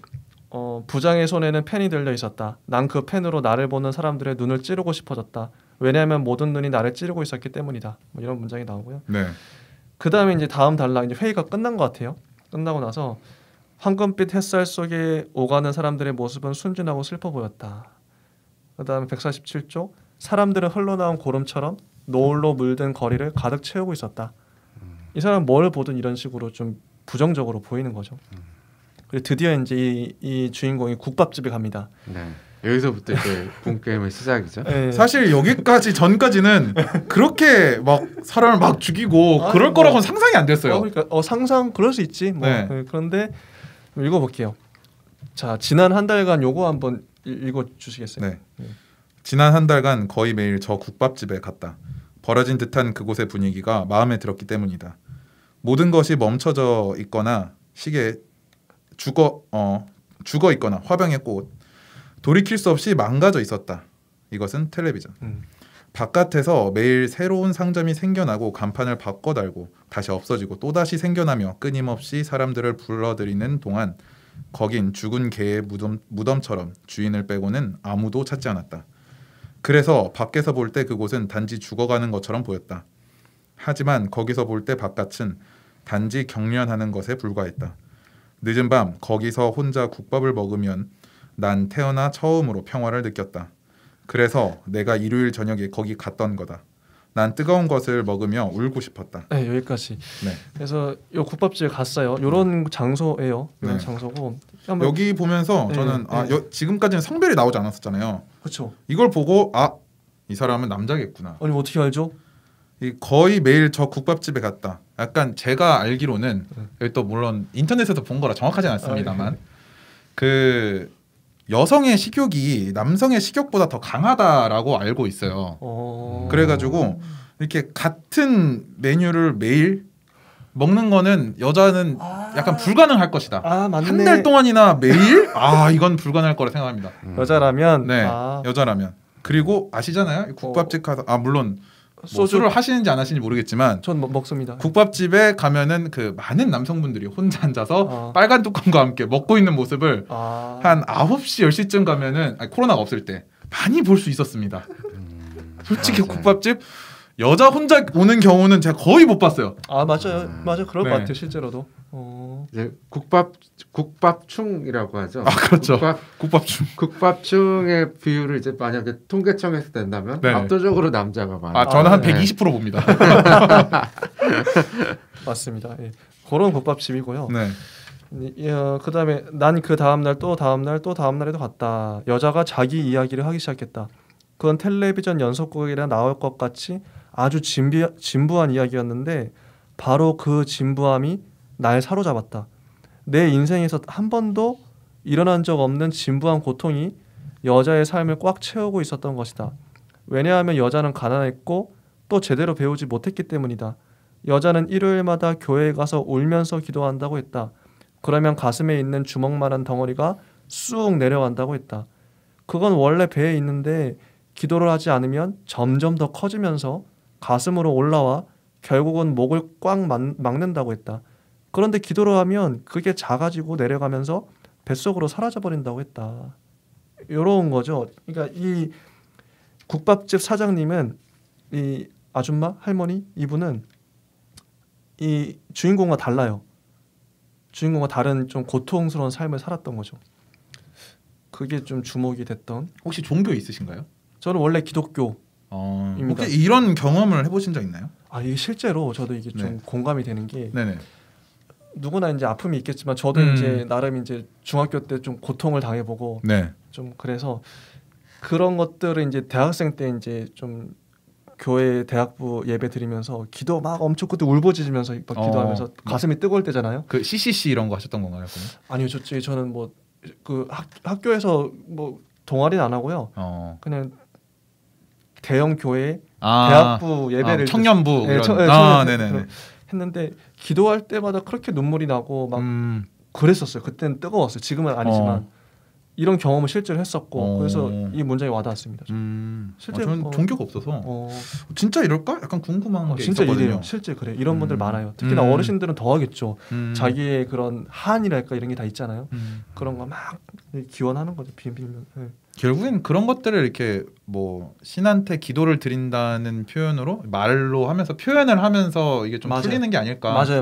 부장의 손에는 펜이 들려 있었다. 난 그 펜으로 나를 보는 사람들의 눈을 찌르고 싶어졌다. 왜냐하면 모든 눈이 나를 찌르고 있었기 때문이다. 뭐 이런 문장이 나오고요. 네. 그 다음에 이제 다음 단락 이제 회의가 끝난 것 같아요. 끝나고 나서 황금빛 햇살 속에 오가는 사람들의 모습은 순진하고 슬퍼 보였다. 그 다음에 147쪽 사람들은 흘러나온 고름처럼 노을로 물든 거리를 가득 채우고 있었다. 이 사람은 뭘 보든 이런 식으로 좀 부정적으로 보이는 거죠. 그리고 드디어 이제 이 주인공이 국밥집에 갑니다. 네. 여기서부터 이제 본 게임의 시작이죠. 네. 사실 여기까지 전까지는 그렇게 막 사람을 막 죽이고 아니, 그럴 뭐. 거라고는 상상이 안 됐어요. 그러니까 상상 그럴 수 있지. 뭐. 네. 그런데 읽어볼게요. 자 지난 한 달간 요거 한번 읽어주시겠어요? 네. 지난 한 달간 거의 매일 저 국밥집에 갔다. 버려진 듯한 그곳의 분위기가 마음에 들었기 때문이다. 모든 것이 멈춰져 있거나 시계에 죽어 있거나 화병의 꽃 돌이킬 수 없이 망가져 있었다. 이것은 텔레비전. 바깥에서 매일 새로운 상점이 생겨나고 간판을 바꿔 달고 다시 없어지고 또다시 생겨나며 끊임없이 사람들을 불러들이는 동안 거긴 죽은 개의 무덤처럼 주인을 빼고는 아무도 찾지 않았다. 그래서 밖에서 볼 때 그곳은 단지 죽어가는 것처럼 보였다. 하지만 거기서 볼 때 바깥은 단지 경련하는 것에 불과했다. 늦은 밤 거기서 혼자 국밥을 먹으면 난 태어나 처음으로 평화를 느꼈다. 그래서 내가 일요일 저녁에 거기 갔던 거다. 난 뜨거운 것을 먹으며 울고 싶었다. 네 여기까지. 네. 그래서 요 국밥집에 갔어요. 요런 장소예요. 요런 네. 장소고. 여기 보면서 네, 저는 네. 지금까지는 성별이 나오지 않았었잖아요. 그렇죠. 이걸 보고 이 사람은 남자겠구나. 아니 어떻게 알죠? 거의 매일 저 국밥집에 갔다. 약간 제가 알기로는 여기 또 물론 인터넷에서 본 거라 정확하지는 않습니다만 그 여성의 식욕이 남성의 식욕보다 더 강하다라고 알고 있어요. 그래가지고 이렇게 같은 메뉴를 매일 먹는 거는 여자는 약간 불가능할 것이다. 맞네. 한 달 동안이나 매일? 이건 불가능할 거라 생각합니다. 여자라면 네, 여자라면. 그리고 아시잖아요. 국밥집 가서 물론 소주 술을 하시는지 안 하시는지 모르겠지만 전 먹습니다. 국밥집에 가면은 그 많은 남성분들이 혼자 앉아서 빨간 뚜껑과 함께 먹고 있는 모습을 한 9시 10시쯤 가면은 코로나가 없을 때 많이 볼 수 있었습니다. 솔직히 맞아요. 국밥집 여자 혼자 오는 경우는 제가 거의 못 봤어요. 맞아요. 그럴 네. 것 같아요 실제로도. 이제 국밥충이라고 하죠. 그렇죠. 국밥충. 국밥충의 비율을 이제 만약에 통계청에서 낸다면 네. 압도적으로 남자가 많아요. 저는 한 네. 120% 봅니다. 맞습니다. 예. 그런 국밥집이고요. 네. 그다음에 난 그 다음날 또 다음날에도 갔다. 여자가 자기 이야기를 하기 시작했다. 그건 텔레비전 연속극이라 나올 것 같이 아주 진부한 이야기였는데 바로 그 진부함이 날 사로잡았다. 내 인생에서 한 번도 일어난 적 없는 진부한 고통이 여자의 삶을 꽉 채우고 있었던 것이다. 왜냐하면 여자는 가난했고 또 제대로 배우지 못했기 때문이다. 여자는 일요일마다 교회에 가서 울면서 기도한다고 했다. 그러면 가슴에 있는 주먹만한 덩어리가 쑥 내려간다고 했다. 그건 원래 배에 있는데 기도를 하지 않으면 점점 더 커지면서 가슴으로 올라와 결국은 목을 꽉 막는다고 했다. 그런데 기도를 하면 그게 작아지고 내려가면서 뱃속으로 사라져버린다고 했다. 이런 거죠. 그러니까 이 국밥집 사장님은 이 아줌마 할머니 이분은 이 주인공과 달라요. 주인공과 다른 좀 고통스러운 삶을 살았던 거죠. 그게 좀 주목이 됐던. 혹시 종교 있으신가요? 저는 원래 기독교. 혹시 이런 경험을 해보신 적 있나요? 아 이게 실제로 저도 이게 좀 공감이 되는 게 네네. 누구나 이제 아픔이 있겠지만 저도 이제 나름 이제 중학교 때 좀 고통을 당해보고 네. 좀 그래서 그런 것들을 이제 대학생 때 이제 좀 교회 대학부 예배 드리면서 기도 막 엄청 그때 울부짖으면서 막 기도하면서 가슴이 뜨거울 때잖아요. 그 CCC 이런 거 하셨던 건가요? 그러면? 아니요, 저는 뭐 그 학교에서 뭐 동아리는 안 하고요. 그냥 대형 교회 대학부 예배를 청년부 네, 이런. 네네. 했는데 기도할 때마다 그렇게 눈물이 나고 막 그랬었어요. 그때는 뜨거웠어요. 지금은 아니지만 이런 경험을 실제로 했었고 그래서 이 문장이 와닿았습니다. 실제 저는 종교가 없어서 진짜 이럴까? 약간 궁금한 게 진짜 있었거든요. 이래요. 실제 그래. 이런 분들 많아요. 특히나 어르신들은 더 하겠죠. 자기의 그런 한이랄까 이런 게 다 있잖아요. 그런 거 막 기원하는 거죠. 비밀면. 네. 결국엔 그런 것들을 이렇게 뭐 신한테 기도를 드린다는 표현으로 말로 하면서 표현을 하면서 이게 좀 맞아요. 풀리는 게 아닐까. 맞아요.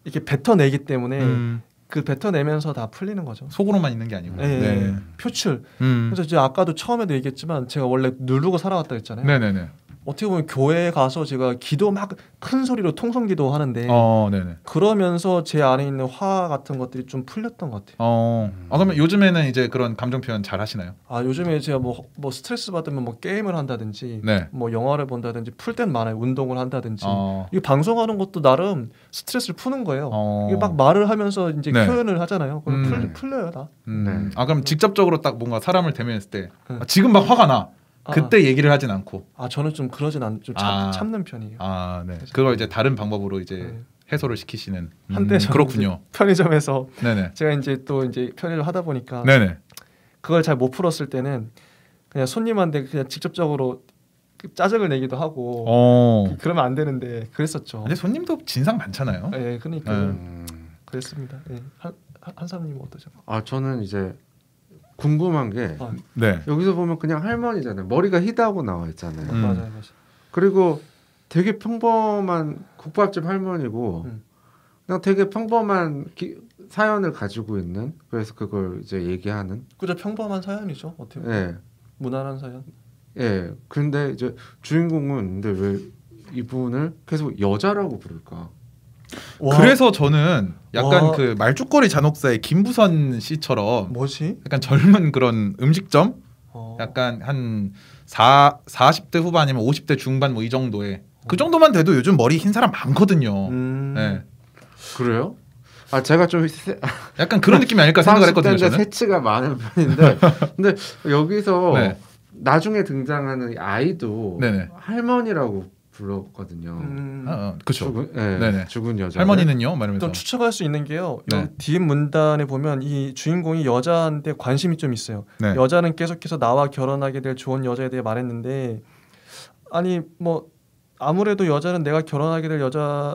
이렇게 뱉어내기 때문에 그 뱉어내면서 다 풀리는 거죠. 속으로만 있는 게 아니고. 네. 표출. 그래서 제가 아까도 처음에도 얘기했지만 제가 원래 누르고 살아왔다 했잖아요. 네네네. 어떻게 보면 교회에 가서 제가 기도 막 큰 소리로 통성기도 하는데 네네. 그러면서 제 안에 있는 화 같은 것들이 좀 풀렸던 것 같아요. 그러면 요즘에는 이제 그런 감정 표현 잘 하시나요? 요즘에 제가 뭐 스트레스 받으면 뭐 게임을 한다든지 네. 뭐 영화를 본다든지 풀 땐 많아요. 운동을 한다든지. 이거 방송하는 것도 나름 스트레스를 푸는 거예요. 이게 막 말을 하면서 이제 표현을 하잖아요. 그럼 풀려요 다. 그럼 직접적으로 딱 뭔가 사람을 대면했을 때 지금 막 화가 나. 그때 얘기를 하진 않고. 저는 좀 그러진 좀 참는 편이에요. 네. 그걸 이제 다른 방법으로 이제 해소를 시키시는. 한때 그렇군요. 편의점에서 네네. 제가 이제 또 이제 편의를 하다 보니까 네네. 그걸 잘 못 풀었을 때는 그냥 손님한테 그냥 직접적으로 짜증을 내기도 하고 그러면 안 되는데 그랬었죠. 근데 손님도 진상 많잖아요. 네, 그러니까 그랬습니다. 네. 한사님은 어떠죠? 저는 이제 궁금한 게 네. 여기서 보면 그냥 할머니잖아요. 머리가 희다고 나와 있잖아요. 맞아요. 그리고 되게 평범한 국밥집 할머니고 그냥 되게 평범한 사연을 가지고 있는 그래서 그걸 이제 얘기하는 그저 평범한 사연이죠. 어떻게 보면 무난한 사연. 근데 이제 주인공은 근데 왜 이분을 계속 여자라고 부를까? 그래서 저는 약간 그 말죽거리 잔혹사의 김부선 씨처럼 뭐지? 약간 젊은 그런 음식점 약간 한 40대 후반이면 50대 중반 뭐 이 정도에 그 정도만 돼도 요즘 머리 흰 사람 많거든요. 네. 그래요? 제가 좀 약간 그런 느낌이 아닐까 생각을 했거든요. 저는 새치가 많은 편인데 근데 여기서 나중에 등장하는 아이도 할머니라고 불렀거든요. 그렇죠. 죽은 여자. 할머니는요? 말하면서 또 추측할 수 있는 게요. 뒤 문단에 보면 이 주인공이 여자한테 관심이 좀 있어요. 여자는 계속해서 나와 결혼하게 될 좋은 여자에 대해 말했는데 아니 뭐 아무래도 여자는 내가 결혼하게 될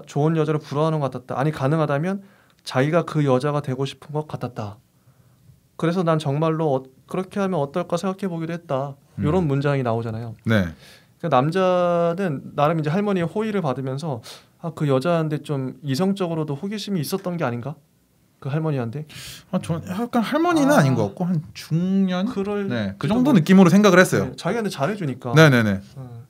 좋은 여자를 부러워하는 것 같았다. 아니 가능하다면 자기가 그 여자가 되고 싶은 것 같았다. 그래서 난 정말로 그렇게 하면 어떨까 생각해 보기도 했다. 이런 문장이 나오잖아요. 네. 남자는 나름 이제 할머니의 호의를 받으면서 그 여자한테 좀 이성적으로도 호기심이 있었던 게 아닌가? 그 할머니한테? 저는 약간 할머니는 아닌 것 같고 한 중년? 그 정도 뭐, 느낌으로 생각을 했어요. 자기한테 잘해주니까. 네네네.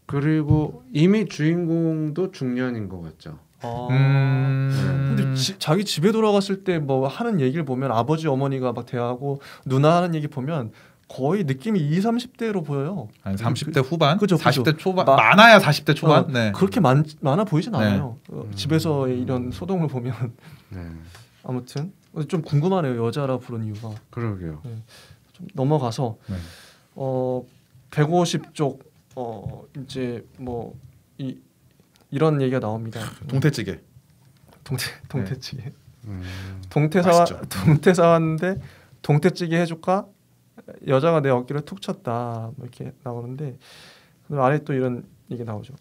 그리고 이미 주인공도 중년인 것 같죠. 근데 자기 집에 돌아갔을 때 뭐 하는 얘기를 보면 아버지 어머니가 막 대하고 누나 하는 얘기 보면 거의 느낌이 20, 30대로 보여요. 한 30대 후반, 그죠, 40대 초반, 많아야 40대 초반. 그렇게 많아 보이진 않아요. 집에서의 이런 소동을 보면. 아무튼 좀 궁금하네요. 여자라 부른 이유가. 그러게요. 좀 넘어가서 150쪽 이제 뭐 이런 얘기가 나옵니다. 동태찌개. 동태찌개. 음. 동태 사왔는데 동태찌개 해줄까? 여자가 내 어깨를 툭 쳤다. 뭐 이렇게 나오는데 아래 또 이런 얘기 나오죠.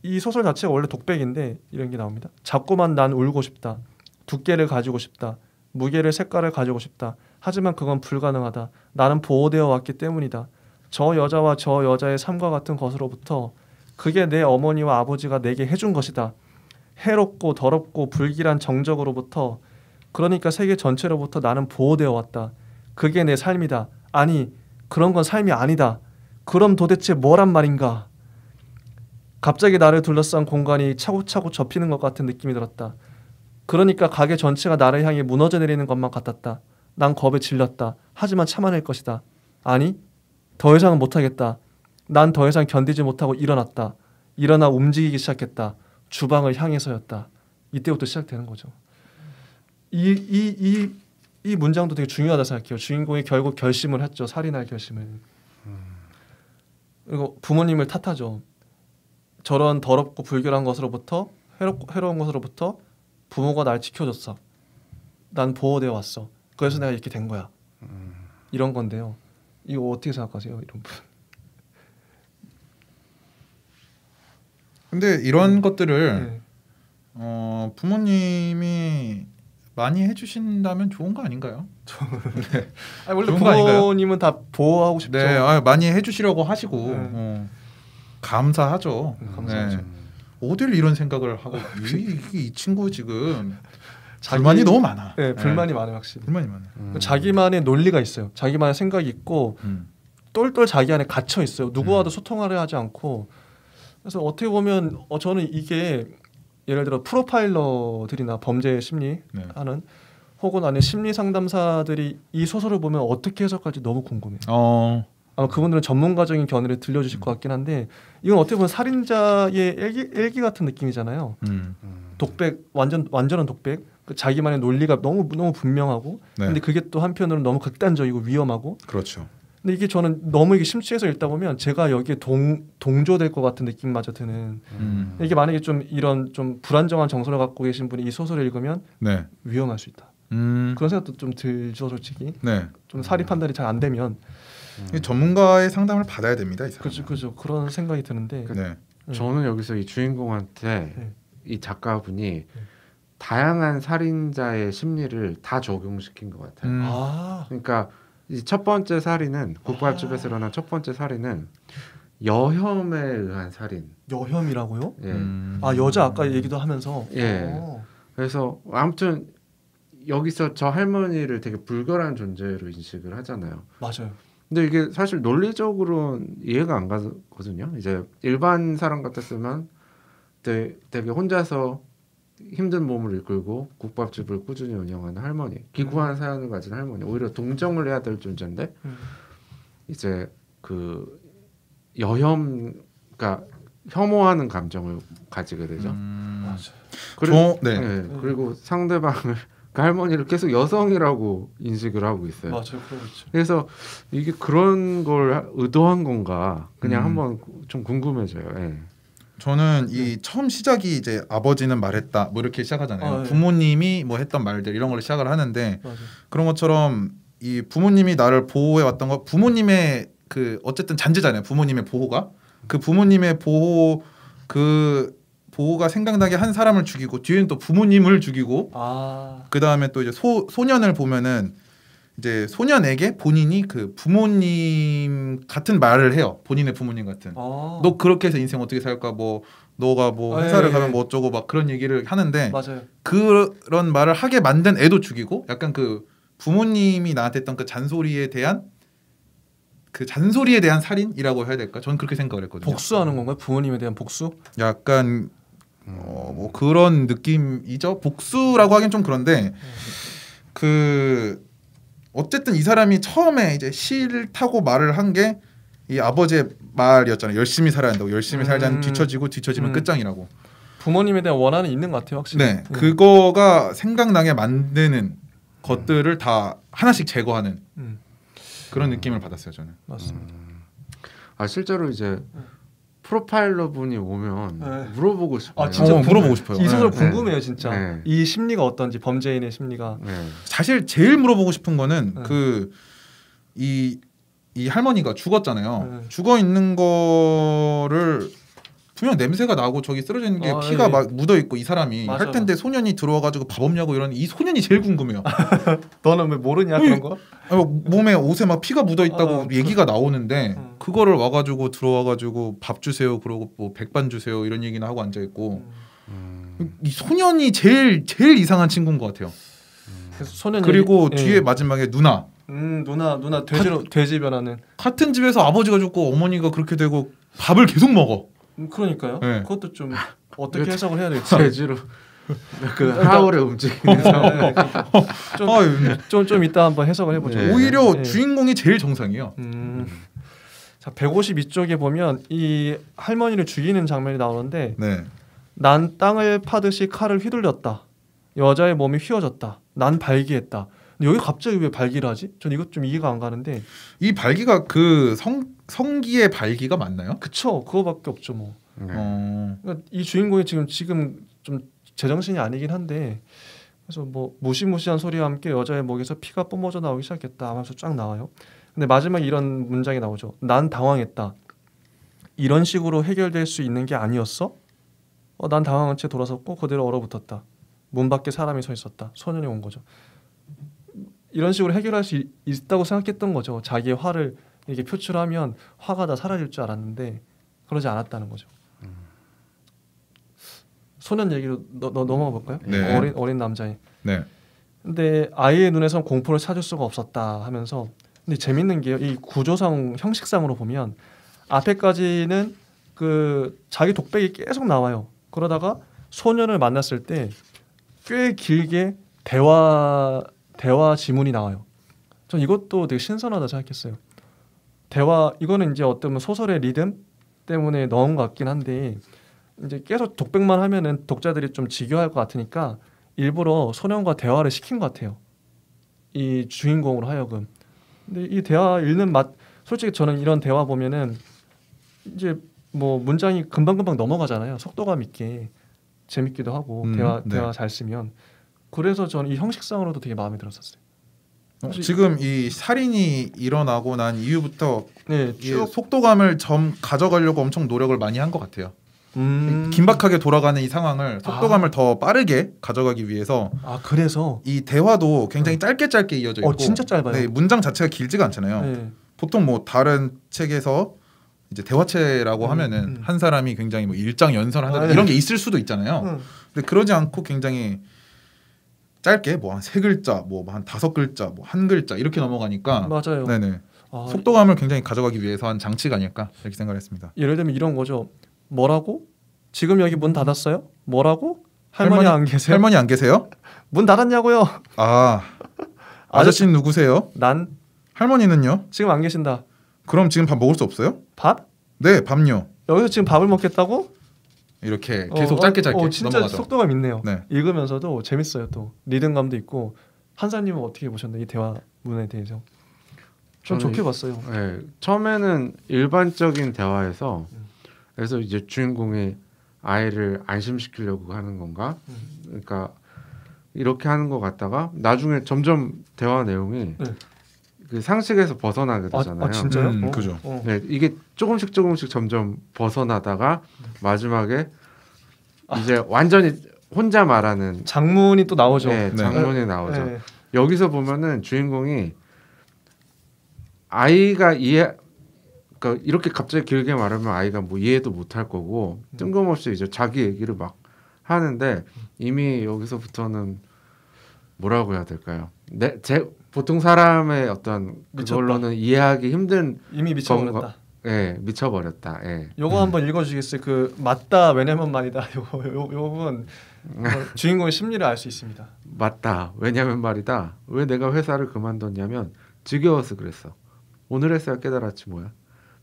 이 소설 자체가 원래 독백인데 이런 게 나옵니다. 자꾸만 난 울고 싶다. 두께를 가지고 싶다. 무게를 색깔을 가지고 싶다. 하지만 그건 불가능하다. 나는 보호되어 왔기 때문이다. 저 여자와 저 여자의 삶과 같은 것으로부터 그게 내 어머니와 아버지가 내게 해준 것이다. 해롭고 더럽고 불길한 정적으로부터 그러니까 세계 전체로부터 나는 보호되어 왔다. 그게 내 삶이다. 아니 그런 건 삶이 아니다. 그럼 도대체 뭐란 말인가? 갑자기 나를 둘러싼 공간이 차곡차곡 접히는 것 같은 느낌이 들었다. 그러니까 가게 전체가 나를 향해 무너져 내리는 것만 같았다. 난 겁에 질렸다. 하지만 참아낼 것이다. 아니 더 이상은 못하겠다. 난 더 이상 견디지 못하고 일어났다. 일어나 움직이기 시작했다. 주방을 향해서였다. 이때부터 시작되는 거죠. 이 문장도 되게 중요하다 생각해요. 주인공이 결국 결심을 했죠. 살인할 결심을. 그리고 부모님을 탓하죠. 저런 더럽고 불결한 것으로부터 해로운 것으로부터 부모가 날 지켜줬어. 난 보호되어 왔어. 그래서 내가 이렇게 된 거야. 이런 건데요. 이거 어떻게 생각하세요? 이런 분. 근데 이런 것들을 부모님이 많이 해주신다면 좋은 거 아닌가요? 네. 아니, 원래 부모님은 다 보호하고 싶죠. 네, 많이 해주시려고 하시고 감사하죠. 감사하죠. 네. 어딜 이런 생각을 하고 이 친구 지금 불만이 너무 많아. 네, 불만이 많아요, 확실히. 불만이 많아. 자기만의 논리가 있어요. 자기만의 생각이 있고 똘똘 자기 안에 갇혀 있어요. 누구와도 소통을 하지 않고. 그래서 어떻게 보면 저는 이게 예를 들어 프로파일러들이나 범죄 심리 하는 혹은 아니 심리 상담사들이 이 소설을 보면 어떻게 해석할지 너무 궁금해요. 아마 그분들은 전문가적인 견해를 들려주실 것 같긴 한데 이건 어떻게 보면 살인자의 일기 같은 느낌이잖아요. 독백 완전한 독백. 자기만의 논리가 너무 분명하고 근데 그게 또 한편으로는 너무 극단적이고 위험하고. 그렇죠. 근데 이게 저는 너무 이게 심취해서 읽다 보면 제가 여기에 동조될 것 같은 느낌마저 드는. 이게 만약에 좀 이런 좀 불안정한 정서를 갖고 계신 분이 이 소설을 읽으면 위험할 수 있다. 그런 생각도 좀 들죠, 솔직히. 좀 사리 판단이 잘 안 되면. 전문가의 상담을 받아야 됩니다. 이 사람은. 그렇죠. 그런 생각이 드는데. 저는 여기서 이 주인공한테 이 작가분이 다양한 살인자의 심리를 다 적용시킨 것 같아요. 그러니까 이 첫 번째 살인은 국밥집에서 일어난 첫 번째 살인은 여혐에 의한 살인. 여혐이라고요? 예. 여자 아까 얘기도 하면서. 예. 그래서 아무튼 여기서 저 할머니를 되게 불결한 존재로 인식을 하잖아요. 맞아요. 근데 이게 사실 논리적으로는 이해가 안 가거든요. 이제 일반 사람 같았으면 되게 혼자서 힘든 몸을 이끌고 국밥집을 꾸준히 운영하는 할머니, 기구한 사연을 가진 할머니, 오히려 동정을 해야 될 존재인데 이제 그 그러니까 혐오하는 감정을 가지게 되죠. 그리고 상대방을 그 할머니를 계속 여성이라고 인식을 하고 있어요. 맞아요, 그렇죠. 그래서 이게 그런 걸 의도한 건가 그냥 한번 좀 궁금해져요. 예. 저는 이 처음 시작이 이제 아버지는 말했다 뭐 이렇게 시작하잖아요. 부모님이 뭐 했던 말들 이런 걸로 시작을 하는데 그런 것처럼 이 부모님이 나를 보호해 왔던 거 부모님의 그 어쨌든 잔재잖아요. 부모님의 보호가 그 부모님의 보호가 생각나게 한 사람을 죽이고 뒤에는 또 부모님을 죽이고 그 다음에 또 이제 소년을 보면은 이제 소년에게 본인이 그 부모님 같은 말을 해요. 본인의 부모님 같은. 너 그렇게 해서 인생 어떻게 살까? 뭐 너가 뭐 회사를 가면 뭐 어쩌고 막 그런 얘기를 하는데 맞아요. 그런 말을 하게 만든 애도 죽이고 약간 그 부모님이 나한테 했던 그 잔소리에 대한 살인이라고 해야 될까? 저는 그렇게 생각을 했거든요. 복수하는 건가요? 부모님에 대한 복수? 약간 뭐 그런 느낌이죠. 복수라고 하긴 좀 그런데 그 어쨌든 이 사람이 처음에 이제 싫다고 말을 한 게 이 아버지의 말이었잖아요. 열심히 살아야 한다고. 열심히 살자는 뒤처지면 끝장이라고. 부모님에 대한 원한은 있는 것 같아요, 확실히. 네, 그거가 생각나게 만드는 것들을 다 하나씩 제거하는 그런 느낌을 받았어요, 저는. 맞습니다. 실제로 이제 프로파일러 분이 오면 네. 물어보고 싶어요. 진짜 물어보고 싶어요. 이 소설 네. 궁금해요, 진짜. 네. 이 심리가 어떤지, 범죄인의 심리가. 네. 사실 제일 물어보고 싶은 거는 네. 이 할머니가 죽었잖아요. 네. 죽어 있는 거를 분명 냄새가 나고 저기 쓰러져 있는 게 피가 예. 막 묻어 있고 이 사람이 맞아요. 할 텐데 소년이 들어와가지고 밥 없냐고 이러는 이 소년이 제일 궁금해요. 너는 왜 모르냐 그런 거? 아니, 몸에 옷에 막 피가 묻어 있다고 얘기가 나오는데 그거를 와가지고 들어와가지고 밥 주세요 그러고 뭐 백반 주세요 이런 얘기나 하고 앉아 있고 이 소년이 제일 이상한 친구인 것 같아요. 그래서 소년 그리고 얘기, 뒤에 예. 마지막에 누나 누나 돼지 변하는. 같은 집에서 아버지가 죽고 어머니가 그렇게 되고 밥을 계속 먹어. 그러니까요. 네. 그것도 좀 어떻게 해석을 해야 될지. 돼지로 그 하울에 움직이는 네, 좀 이따 한번 해석을 해보죠. 네. 오히려 네. 주인공이 제일 정상이에요. 자 152쪽에 보면 이 할머니를 죽이는 장면이 나오는데 네. 난 땅을 파듯이 칼을 휘둘렸다. 여자의 몸이 휘어졌다. 난 발기했다. 근데 여기 갑자기 왜 발기를 하지? 전 이것 좀 이해가 안 가는데. 이 발기가 그 성기의 발기가 맞나요? 그쵸. 그거밖에 없죠 뭐. 네. 그러니까 이 주인공이 지금 좀 제정신이 아니긴 한데 그래서 뭐 무시무시한 소리와 함께 여자의 목에서 피가 뿜어져 나오기 시작했다 하면서 쫙 나와요. 근데 마지막에 이런 문장이 나오죠. 난 당황했다. 이런 식으로 해결될 수 있는 게 아니었어? 난 당황한 채 돌아섰고 그대로 얼어붙었다. 문 밖에 사람이 서 있었다. 소년이 온 거죠. 이런 식으로 해결할 수 있다고 생각했던 거죠. 자기의 화를 이렇게 표출하면 화가 다 사라질 줄 알았는데 그러지 않았다는 거죠. 소년 얘기로 넘어가 볼까요? 네. 어린 남자애. 네. 근데 아이의 눈에선 공포를 찾을 수가 없었다 하면서 근데 재밌는 게 이 구조상 형식상으로 보면 앞에까지는 그 자기 독백이 계속 나와요. 그러다가 소년을 만났을 때 꽤 길게 대화 지문이 나와요. 전 이것도 되게 신선하다 생각했어요. 이거는 이제 어떤 소설의 리듬 때문에 넣은 것 같긴 한데 이제 계속 독백만 하면은 독자들이 좀 지겨워할 것 같으니까 일부러 소년과 대화를 시킨 것 같아요. 이 주인공으로 하여금. 근데 이 대화 읽는 맛 솔직히 저는 이런 대화 보면은 이제 뭐 문장이 금방금방 넘어가잖아요. 속도감 있게 재밌기도 하고 대화 잘 쓰면 그래서 저는 이 형식상으로도 되게 마음에 들었었어요. 지금 이 살인이 일어나고 난 이후부터 네, 이 속도감을 좀 가져가려고 엄청 노력을 많이 한 것 같아요. 음. 긴박하게 돌아가는 이 상황을 속도감을 더 빠르게 가져가기 위해서 그래서 이 대화도 굉장히 짧게 이어져 있고 진짜 짧아요. 네, 문장 자체가 길지가 않잖아요. 네. 보통 뭐 다른 책에서 이제 대화체라고 하면은 한 사람이 굉장히 뭐 일장 연설한다 이런 게 있을 수도 있잖아요. 근데 그러지 않고 굉장히 짧게 뭐 한 3글자, 뭐 한 5글자, 뭐 1글자 이렇게 넘어가니까 맞아요. 네네. 속도감을 굉장히 가져가기 위해서 한 장치가 아닐까 이렇게 생각했습니다. 예를 들면 이런 거죠. 뭐라고? 지금 여기 문 닫았어요? 뭐라고? 할머니 안 계세요? 할머니 안 계세요? 문 닫았냐고요? 아저씨는 누구세요? 난 할머니는요? 지금 안 계신다. 그럼 지금 밥 먹을 수 없어요? 밥? 네, 밥요. 여기서 지금 밥을 먹겠다고? 이렇게 계속 짧게 진짜 넘어가죠. 속도감 있네요. 네. 읽으면서도 재밌어요. 또 리듬감도 있고. 한사님은 어떻게 보셨나요? 이 대화문에 대해서? 좀 좋게 봤어요. 네, 처음에는 일반적인 대화에서 그래서 이제 주인공이 아이를 안심시키려고 하는 건가? 그러니까 이렇게 하는 것 같다가 나중에 점점 대화 내용이 그 상식에서 벗어나게 되잖아요. 진짜요? 그죠. 네, 이게 조금씩 점점 벗어나다가 마지막에 이제 완전히 혼자 말하는 장문이 또 나오죠. 네, 장문이 나오죠. 네. 여기서 보면은 주인공이 아이가 그러니까 이렇게 갑자기 길게 말하면 아이가 뭐 이해도 못할 거고 뜬금없이 이제 자기 얘기를 막 하는데 이미 여기서부터는 뭐라고 해야 될까요? 보통 사람의 어떤 그걸로는 이해하기 힘든 이미 미쳐버렸다. 예, 미쳐버렸다. 예. 요거 한번 읽어주시겠어요? 그 맞다 왜냐면 말이다. 요건 주인공의 심리를 알 수 있습니다. 맞다. 왜냐면 말이다. 왜 내가 회사를 그만뒀냐면 지겨워서 그랬어. 오늘 했어야 깨달았지 뭐야.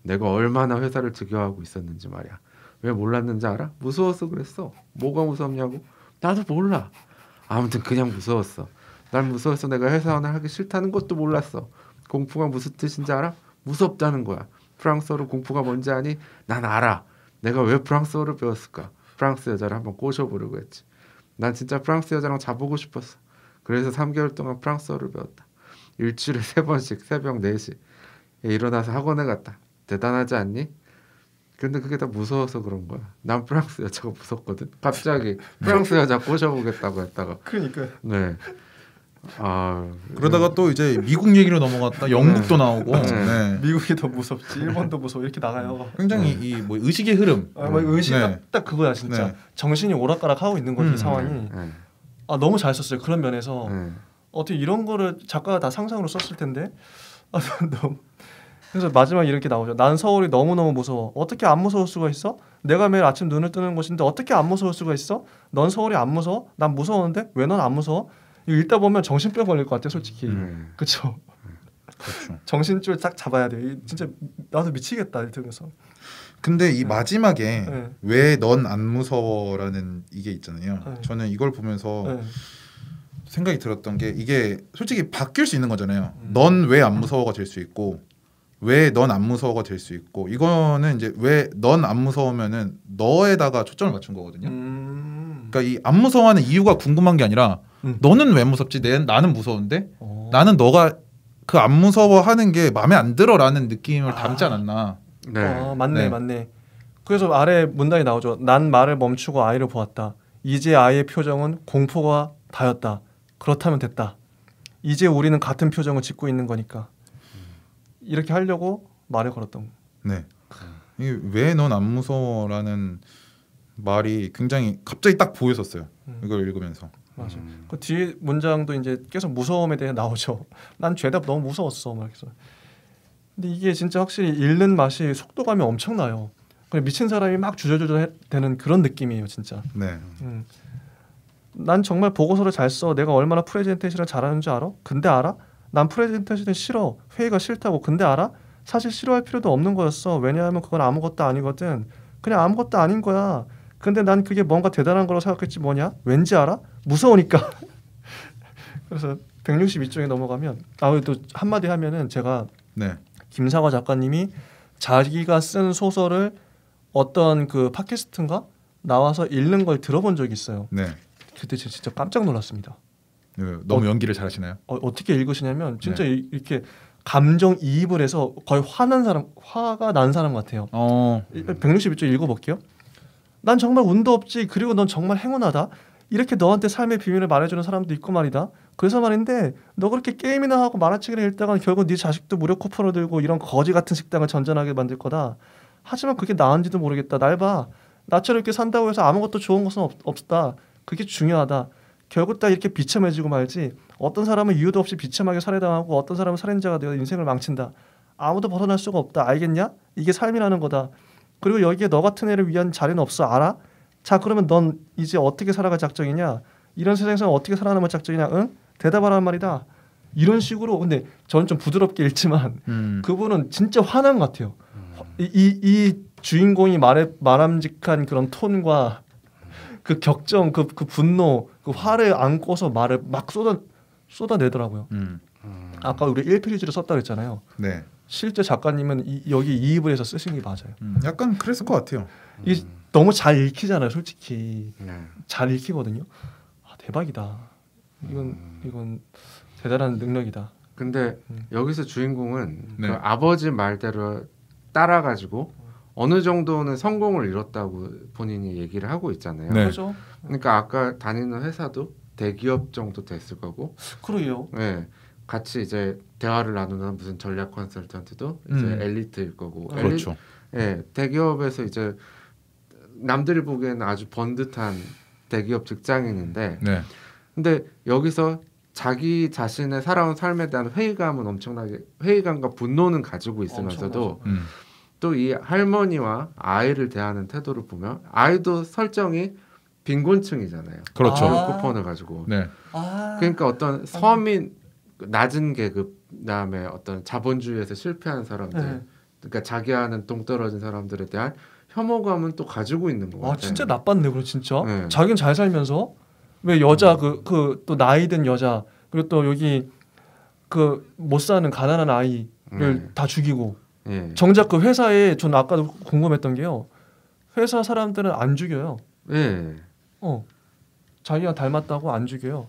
내가 얼마나 회사를 지겨워하고 있었는지 말이야. 왜 몰랐는지 알아? 무서워서 그랬어. 뭐가 무섭냐고? 나도 몰라. 아무튼 그냥 무서웠어. 난 무서워서 내가 회사원을 하기 싫다는 것도 몰랐어. 공포가 무슨 뜻인지 알아? 무섭다는 거야. 프랑스어로 공포가 뭔지 아니? 난 알아. 내가 왜 프랑스어를 배웠을까? 프랑스 여자를 한번 꼬셔보려고 했지. 난 진짜 프랑스 여자랑 자보고 싶었어. 그래서 3개월 동안 프랑스어를 배웠다. 일주일에 3번씩 새벽 4시 일어나서 학원에 갔다. 대단하지 않니? 근데 그게 다 무서워서 그런 거야. 난 프랑스 여자가 무섭거든. 갑자기 프랑스 여자 꼬셔보겠다고 했다가. 그러니까. 네. 그러다가 또 이제 미국 얘기로 넘어갔다 영국도 나오고 네. 미국이 더 무섭지 일본도 무서워 이렇게 나가요. 굉장히 이 뭐 의식의 흐름 뭐 의식 네. 딱 그거야 진짜. 네. 정신이 오락가락하고 있는 거지 상황이. 너무 잘 썼어요 그런 면에서. 어떻게 이런 거를 작가가 다 상상으로 썼을 텐데. 너무. 그래서 마지막에 이렇게 나오죠. 난 서울이 너무너무 무서워. 어떻게 안 무서울 수가 있어? 내가 매일 아침 눈을 뜨는 곳인데 어떻게 안 무서울 수가 있어? 넌 서울이 안 무서워? 난 무서웠는데 왜 넌 안 무서워? 이거 읽다 보면 정신병 걸릴 것 같아 솔직히. 그렇죠. 정신줄 딱 잡아야 돼. 진짜 나도 미치겠다 들으면서. 근데 이 마지막에 왜 넌 안 무서워라는 이게 있잖아요. 저는 이걸 보면서 생각이 들었던 게 이게 솔직히 바뀔 수 있는 거잖아요. 넌 왜 안 무서워가 될 수 있고 왜 넌 안 무서워가 될 수 있고 이거는 이제 왜 넌 안 무서우면은 너에다가 초점을 맞춘 거거든요. 그러니까 이 안 무서워하는 이유가 궁금한 게 아니라 너는 왜 무섭지? 나는 무서운데 나는 너가 그 안 무서워하는 게 마음에 안 들어라는 느낌을 담지 않았나. 네. 맞네. 그래서 아래 문단이 나오죠. 난 말을 멈추고 아이를 보았다. 이제 아이의 표정은 공포가 다였다. 그렇다면 됐다. 이제 우리는 같은 표정을 짓고 있는 거니까. 이렇게 하려고 말을 걸었던 거. 네. 이게 왜 넌 안 무서워라는 말이 굉장히 갑자기 딱 보였었어요. 이걸 읽으면서. 맞아. 그 뒤에 문장도 이제 계속 무서움에 대해 나오죠. 난 죄다 너무 무서웠어. 막 그래서. 근데 이게 진짜 확실히 읽는 맛이 속도감이 엄청나요. 그냥 미친 사람이 막 주저주저 되는 그런 느낌이에요, 진짜. 네. 난 정말 보고서를 잘 써. 내가 얼마나 프레젠테이션을 잘하는 줄 알아? 근데 알아? 난 프레젠테이션이 싫어. 회의가 싫다고. 근데 알아? 사실 싫어할 필요도 없는 거였어. 왜냐하면 그건 아무것도 아니거든. 그냥 아무것도 아닌 거야. 근데 난 그게 뭔가 대단한 거라고 생각했지 뭐냐? 왠지 알아? 무서우니까. 그래서 162쪽에 넘어가면 또 한마디 하면은 제가 김상화 작가님이 자기가 쓴 소설을 어떤 그 팟캐스트인가 나와서 읽는 걸 들어본 적이 있어요. 네. 그때 제가 진짜 깜짝 놀랐습니다. 너무 연기를 잘하시나요? 어떻게 읽으시냐면 진짜 이렇게 감정 이입을 해서 거의 화가 난 사람 같아요. 162쪽 읽어볼게요. 난 정말 운도 없지. 그리고 넌 정말 행운하다. 이렇게 너한테 삶의 비밀을 말해주는 사람도 있고 말이다. 그래서 말인데 너 그렇게 게임이나 하고 만화책이나 읽다가 결국 네 자식도 무료 쿠폰을 들고 이런 거지 같은 식당을 전전하게 만들 거다. 하지만 그게 나은지도 모르겠다. 날 봐. 나처럼 이렇게 산다고 해서 아무것도 좋은 것은 없다. 그게 중요하다. 결국 다 이렇게 비참해지고 말지. 어떤 사람은 이유도 없이 비참하게 살해당하고 어떤 사람은 살인자가 되어 인생을 망친다. 아무도 벗어날 수가 없다. 알겠냐? 이게 삶이라는 거다. 그리고 여기에 너 같은 애를 위한 자리는 없어. 알아? 자 그러면 넌 이제 어떻게 살아갈 작정이냐? 이런 세상에서 어떻게 살아남을 작정이냐? 응? 대답하란 말이다. 이런 식으로. 근데 저는 좀 부드럽게 읽지만 그분은 진짜 화난 것 같아요. 이 주인공이 말함직한 그런 톤과 그 격정, 그 분노, 그 화를 안고서 말을 막 쏟아내더라고요. 아까 우리 1페이지를 썼다 그랬잖아요. 네. 실제 작가님은 여기 이입을 해서 쓰신 게 맞아요. 약간 그랬을 것 같아요. 이게 너무 잘 읽히잖아요, 솔직히. 잘 읽히거든요. 대박이다. 이건 대단한 능력이다. 근데 여기서 주인공은 그 아버지 말대로 따라가지고 어느 정도는 성공을 이뤘다고 본인이 얘기를 하고 있잖아요. 네. 그렇죠. 그러니까 아까 다니는 회사도 대기업 정도 됐을 거고. 그러게요. 네. 같이 이제 대화를 나누는 무슨 전략 컨설턴트도 이제 엘리트일 거고. 그렇죠. 네, 대기업에서 이제 남들이 보기에는 아주 번듯한 대기업 직장인인데, 근데 여기서 자기 자신의 살아온 삶에 대한 회의감은 엄청나게 회의감과 분노는 가지고 있으면서도 또 이 할머니와 아이를 대하는 태도를 보면 아이도 설정이 빈곤층이잖아요. 그렇죠. 쿠폰을 가지고. 네. 그러니까 어떤 서민 낮은 계급 그다음에 어떤 자본주의에서 실패한 사람들, 그러니까 자기와는 동떨어진 사람들에 대한 혐오감은 또 가지고 있는 거 같아요. 진짜 나빴네, 그럼 진짜. 자기는 잘 살면서 왜 여자 그 또 나이 든 여자 그리고 또 여기 그 못 사는 가난한 아이를 다 죽이고. 정작 그 회사에 전 아까도 궁금했던 게요. 회사 사람들은 안 죽여요. 예. 자기가 닮았다고 안 죽여요.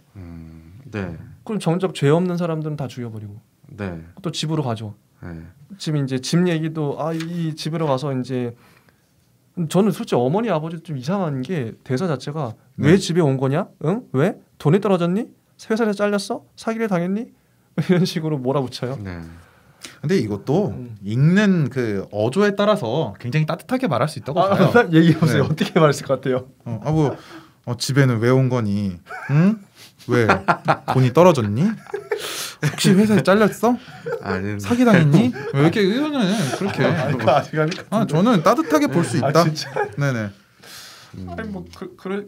네. 그럼 정작 죄 없는 사람들은 다 죽여버리고 네. 또 집으로 가죠. 네. 지금 이제 집 얘기도 이 집으로 가서 이제 저는 솔직히 어머니 아버지 좀 이상한 게 대사 자체가 왜 집에 온 거냐? 응? 왜? 돈이 떨어졌니? 회사에서 잘렸어? 사기를 당했니? 이런 식으로 몰아붙여요. 네. 근데 이것도 읽는 그 어조에 따라서 굉장히 따뜻하게 말할 수 있다고 봐요. 얘기해보세요. 네. 어떻게 말했을 것 같아요? 집에는 왜 온 거니? 응? 왜 돈이 떨어졌니? 혹시 회사에 잘렸어? 아니 사기 당했니? 왜 이렇게 이거는 그렇게. 저는 따뜻하게 볼 수 있다. 진짜? 네네. 아니 뭐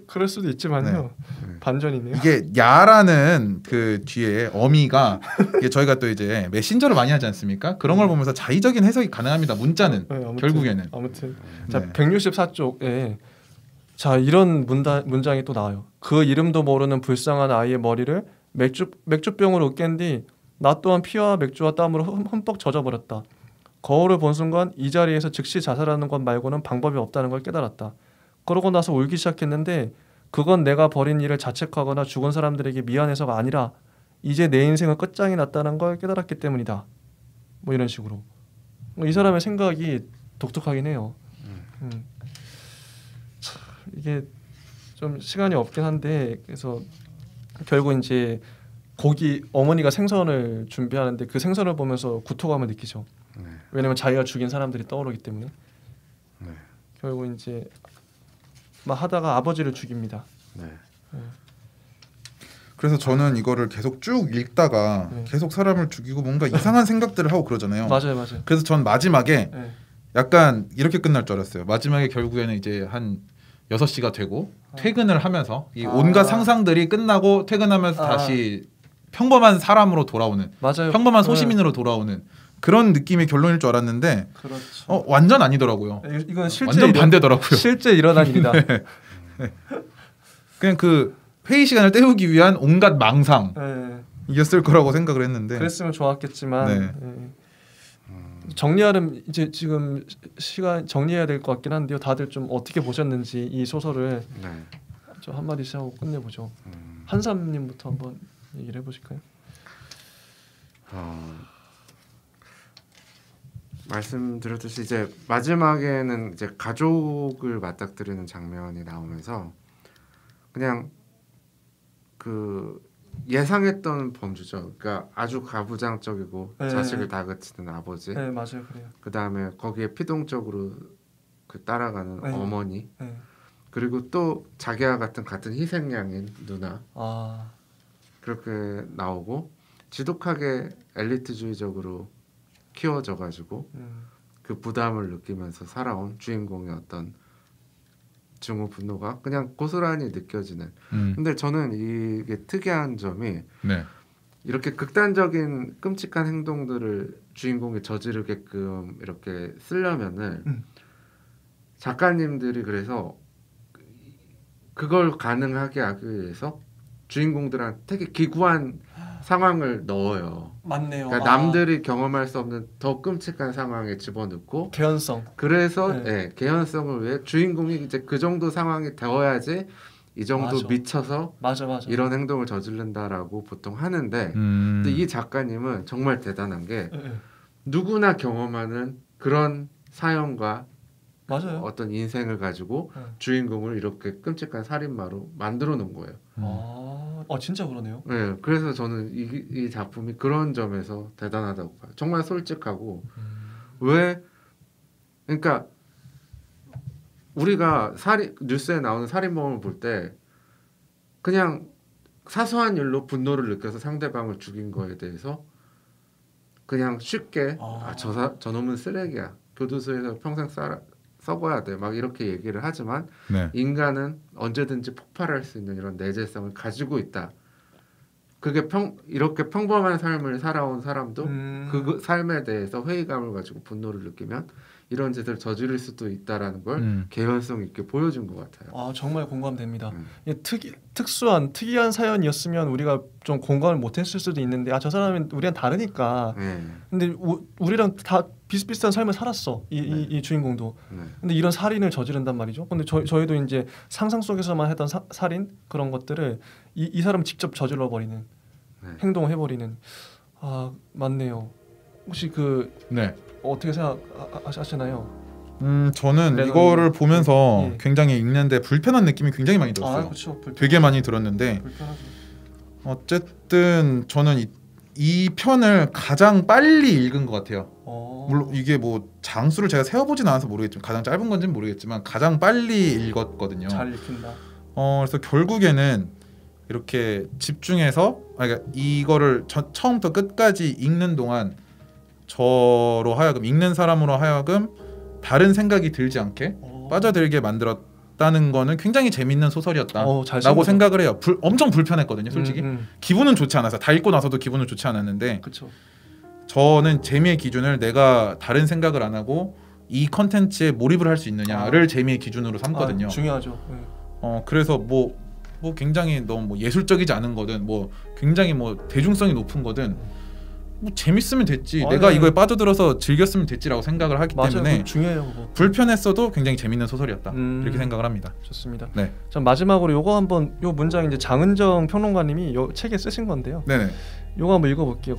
그럴 수도 있지만요. 반전이네요. 이게 야라는 그 뒤에 어미가 이게 저희가 또 이제 메신저를 많이 하지 않습니까? 그런 걸 보면서 자의적인 해석이 가능합니다. 문자는 결국에는. 아무튼 자 164쪽에 자 이런 문장이 또 나와요. 그 이름도 모르는 불쌍한 아이의 머리를 맥주병으로 으깬 뒤 나 또한 피와 맥주와 땀으로 흠뻑 젖어버렸다. 거울을 본 순간 이 자리에서 즉시 자살하는 것 말고는 방법이 없다는 걸 깨달았다. 그러고 나서 울기 시작했는데 그건 내가 벌인 일을 자책하거나 죽은 사람들에게 미안해서가 아니라 이제 내 인생은 끝장이 났다는 걸 깨달았기 때문이다. 뭐 이런 식으로. 이 사람의 생각이 독특하긴 해요. 이게 좀 시간이 없긴 한데 그래서 결국 이제 어머니가 생선을 준비하는데 그 생선을 보면서 구토감을 느끼죠. 왜냐면 자기가 죽인 사람들이 떠오르기 때문에. 결국 이제 막 하다가 아버지를 죽입니다. 그래서 저는 이거를 계속 쭉 읽다가 계속 사람을 죽이고 뭔가 이상한 생각들을 하고 그러잖아요. 맞아요. 그래서 전 마지막에 약간 이렇게 끝날 줄 알았어요. 마지막에 결국에는 이제 한 6시가 되고 퇴근을 하면서 이 온갖 상상들이 끝나고 퇴근하면서 다시 평범한 사람으로 돌아오는, 맞아요. 평범한 소시민으로 돌아오는 그런 느낌의 결론일 줄 알았는데 그렇죠. 완전 아니더라고요. 이건 실제 완전 반대더라고요. 실제 일어난 일이다. 그냥 그 회의 시간을 때우기 위한 온갖 망상 이었을 거라고 생각을 했는데 그랬으면 좋았겠지만 정리하면 이제 지금 시간 정리해야 될 것 같긴 한데요. 다들 좀 어떻게 보셨는지 이 소설을 좀 한마디씩 하고 끝내보죠. 한삼님부터 한번 얘기를 해보실까요? 말씀드렸듯이 이제 마지막에는 이제 가족을 맞닥뜨리는 장면이 나오면서 그냥 그 예상했던 범주죠. 그러니까 아주 가부장적이고 자식을 다그치는 아버지. 네, 맞아요, 그래요. 그 다음에 거기에 피동적으로 그 따라가는 어머니. 그리고 또 자기와 같은 희생양인 누나. 그렇게 나오고 지독하게 엘리트주의적으로 키워져가지고 그 부담을 느끼면서 살아온 주인공의 어떤 증오 분노가 그냥 고스란히 느껴지는. 근데 저는 이게 특이한 점이 이렇게 극단적인 끔찍한 행동들을 주인공이 저지르게끔 이렇게 쓰려면은 작가님들이 그래서 그걸 가능하게 하기 위해서 주인공들한테 되게 기구한 상황을 넣어요. 맞네요. 그러니까 남들이 경험할 수 없는 더 끔찍한 상황에 집어넣고 개연성. 그래서 개연성을 위해 주인공이 이제 그 정도 상황이 되어야지 이 정도 미쳐서 이런 행동을 저지른다라고 보통 하는데 근데 이 작가님은 정말 대단한 게 누구나 경험하는 그런 사연과 어떤 인생을 가지고 주인공을 이렇게 끔찍한 살인마로 만들어 놓은 거예요. 진짜 그러네요. 네, 그래서 저는 이 작품이 그런 점에서 대단하다고 봐요. 정말 솔직하고 그러니까 우리가 뉴스에 나오는 살인범을 볼 때 그냥 사소한 일로 분노를 느껴서 상대방을 죽인 거에 대해서 그냥 쉽게 저놈은 쓰레기야. 교도소에서 평생 썩어야 돼. 막 이렇게 얘기를 하지만 인간은 언제든지 폭발할 수 있는 이런 내재성을 가지고 있다. 그게 이렇게 평범한 삶을 살아온 사람도 그 삶에 대해서 회의감을 가지고 분노를 느끼면 이런 짓을 저지를 수도 있다라는 걸 개연성 있게 보여준 것 같아요. 정말 공감됩니다. 특이한 사연이었으면 우리가 좀 공감을 못했을 수도 있는데 저 사람은 우리랑 다르니까. 근데 우리랑 다 비슷비슷한 삶을 살았어. 이 주인공도. 네. 근데 이런 살인을 저지른단 말이죠. 근데 저희도 이제 상상 속에서만 했던 살인 그런 것들을 이 사람 직접 저질러 버리는 네. 행동을 해버리는. 아 맞네요. 혹시 그 네. 어떻게 생각하시나요? 저는 레논이- 이거를 보면서 예. 굉장히 읽는데 불편한 느낌이 굉장히 많이 들었어요. 그렇죠. 되게 많이 들었는데 불편하죠. 어쨌든 저는 이 편을 가장 빨리 읽은 것 같아요. 물론 이게 뭐 장수를 제가 세어보진 않아서 모르겠지만 가장 짧은 건지는 모르겠지만 가장 빨리 읽었거든요. 잘 읽힌다. 그래서 결국에는 이렇게 집중해서 그러니까 이거를 처음부터 끝까지 읽는 동안 저로 하여금 읽는 사람으로 하여금 다른 생각이 들지 않게 빠져들게 만들었다는 거는 굉장히 재밌는 소설이었다라고 잘 쓴 거죠. 생각을 해요. 엄청 불편했거든요, 솔직히. 음. 기분은 좋지 않아서 다 읽고 나서도 기분은 좋지 않았는데 그렇죠. 저는 재미의 기준을 내가 다른 생각을 안 하고 이 컨텐츠에 몰입을 할 수 있느냐를 재미의 기준으로 삼거든요. 중요하죠. 네. 그래서 뭐 굉장히 너무 뭐 예술적이지 않은 거든 뭐 굉장히 뭐 대중성이 높은 거든 뭐 재밌으면 됐지. 내가 네. 이거에 빠져들어서 즐겼으면 됐지라고 생각을 하기 맞아요. 때문에 그거 중요해요. 그거. 불편했어도 굉장히 재밌는 소설이었다. 이렇게 생각을 합니다. 좋습니다. 네. 자 마지막으로 요거 한번 요 문장 이제 장은정 평론가님이 요 책에 쓰신 건데요. 네네. 요거 한번 읽어볼게요.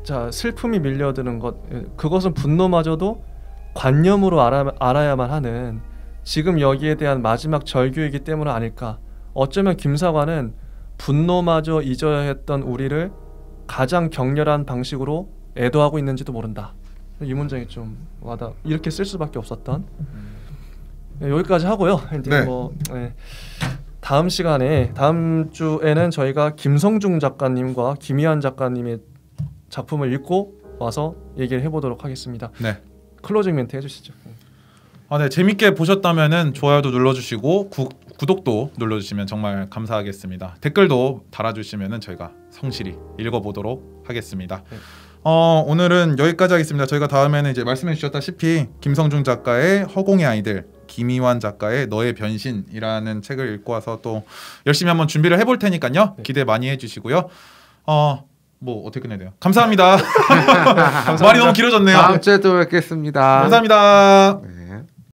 자 슬픔이 밀려드는 것 그것은 분노마저도 관념으로 알아야만 하는 지금 여기에 대한 마지막 절규이기 때문 아닐까. 어쩌면 김사관은 분노마저 잊어야 했던 우리를 가장 격렬한 방식으로 애도하고 있는지도 모른다. 이 문장이 좀 와닿. 이렇게 쓸 수밖에 없었던. 네, 여기까지 하고요. 이제 네. 다음 시간에 다음 주에는 저희가 김성중 작가님과 김희한 작가님의 작품을 읽고 와서 얘기를 해보도록 하겠습니다. 네. 클로징 멘트 해주시죠. 네, 재밌게 보셨다면은 좋아요도 눌러주시고 구독도 눌러주시면 정말 감사하겠습니다. 댓글도 달아주시면은 저희가 성실히 읽어보도록 하겠습니다. 네. 오늘은 여기까지 하겠습니다. 저희가 다음에는 이제 말씀해주셨다시피 김성중 작가의 허공의 아이들, 김희환 작가의 너의 변신이라는 책을 읽고 와서 또 열심히 한번 준비를 해볼 테니까요. 네. 기대 많이 해주시고요. 뭐 어떻게 끝내야 돼요? 감사합니다. 말이 너무 길어졌네요. 다음 주에 또 뵙겠습니다. 감사합니다. 네.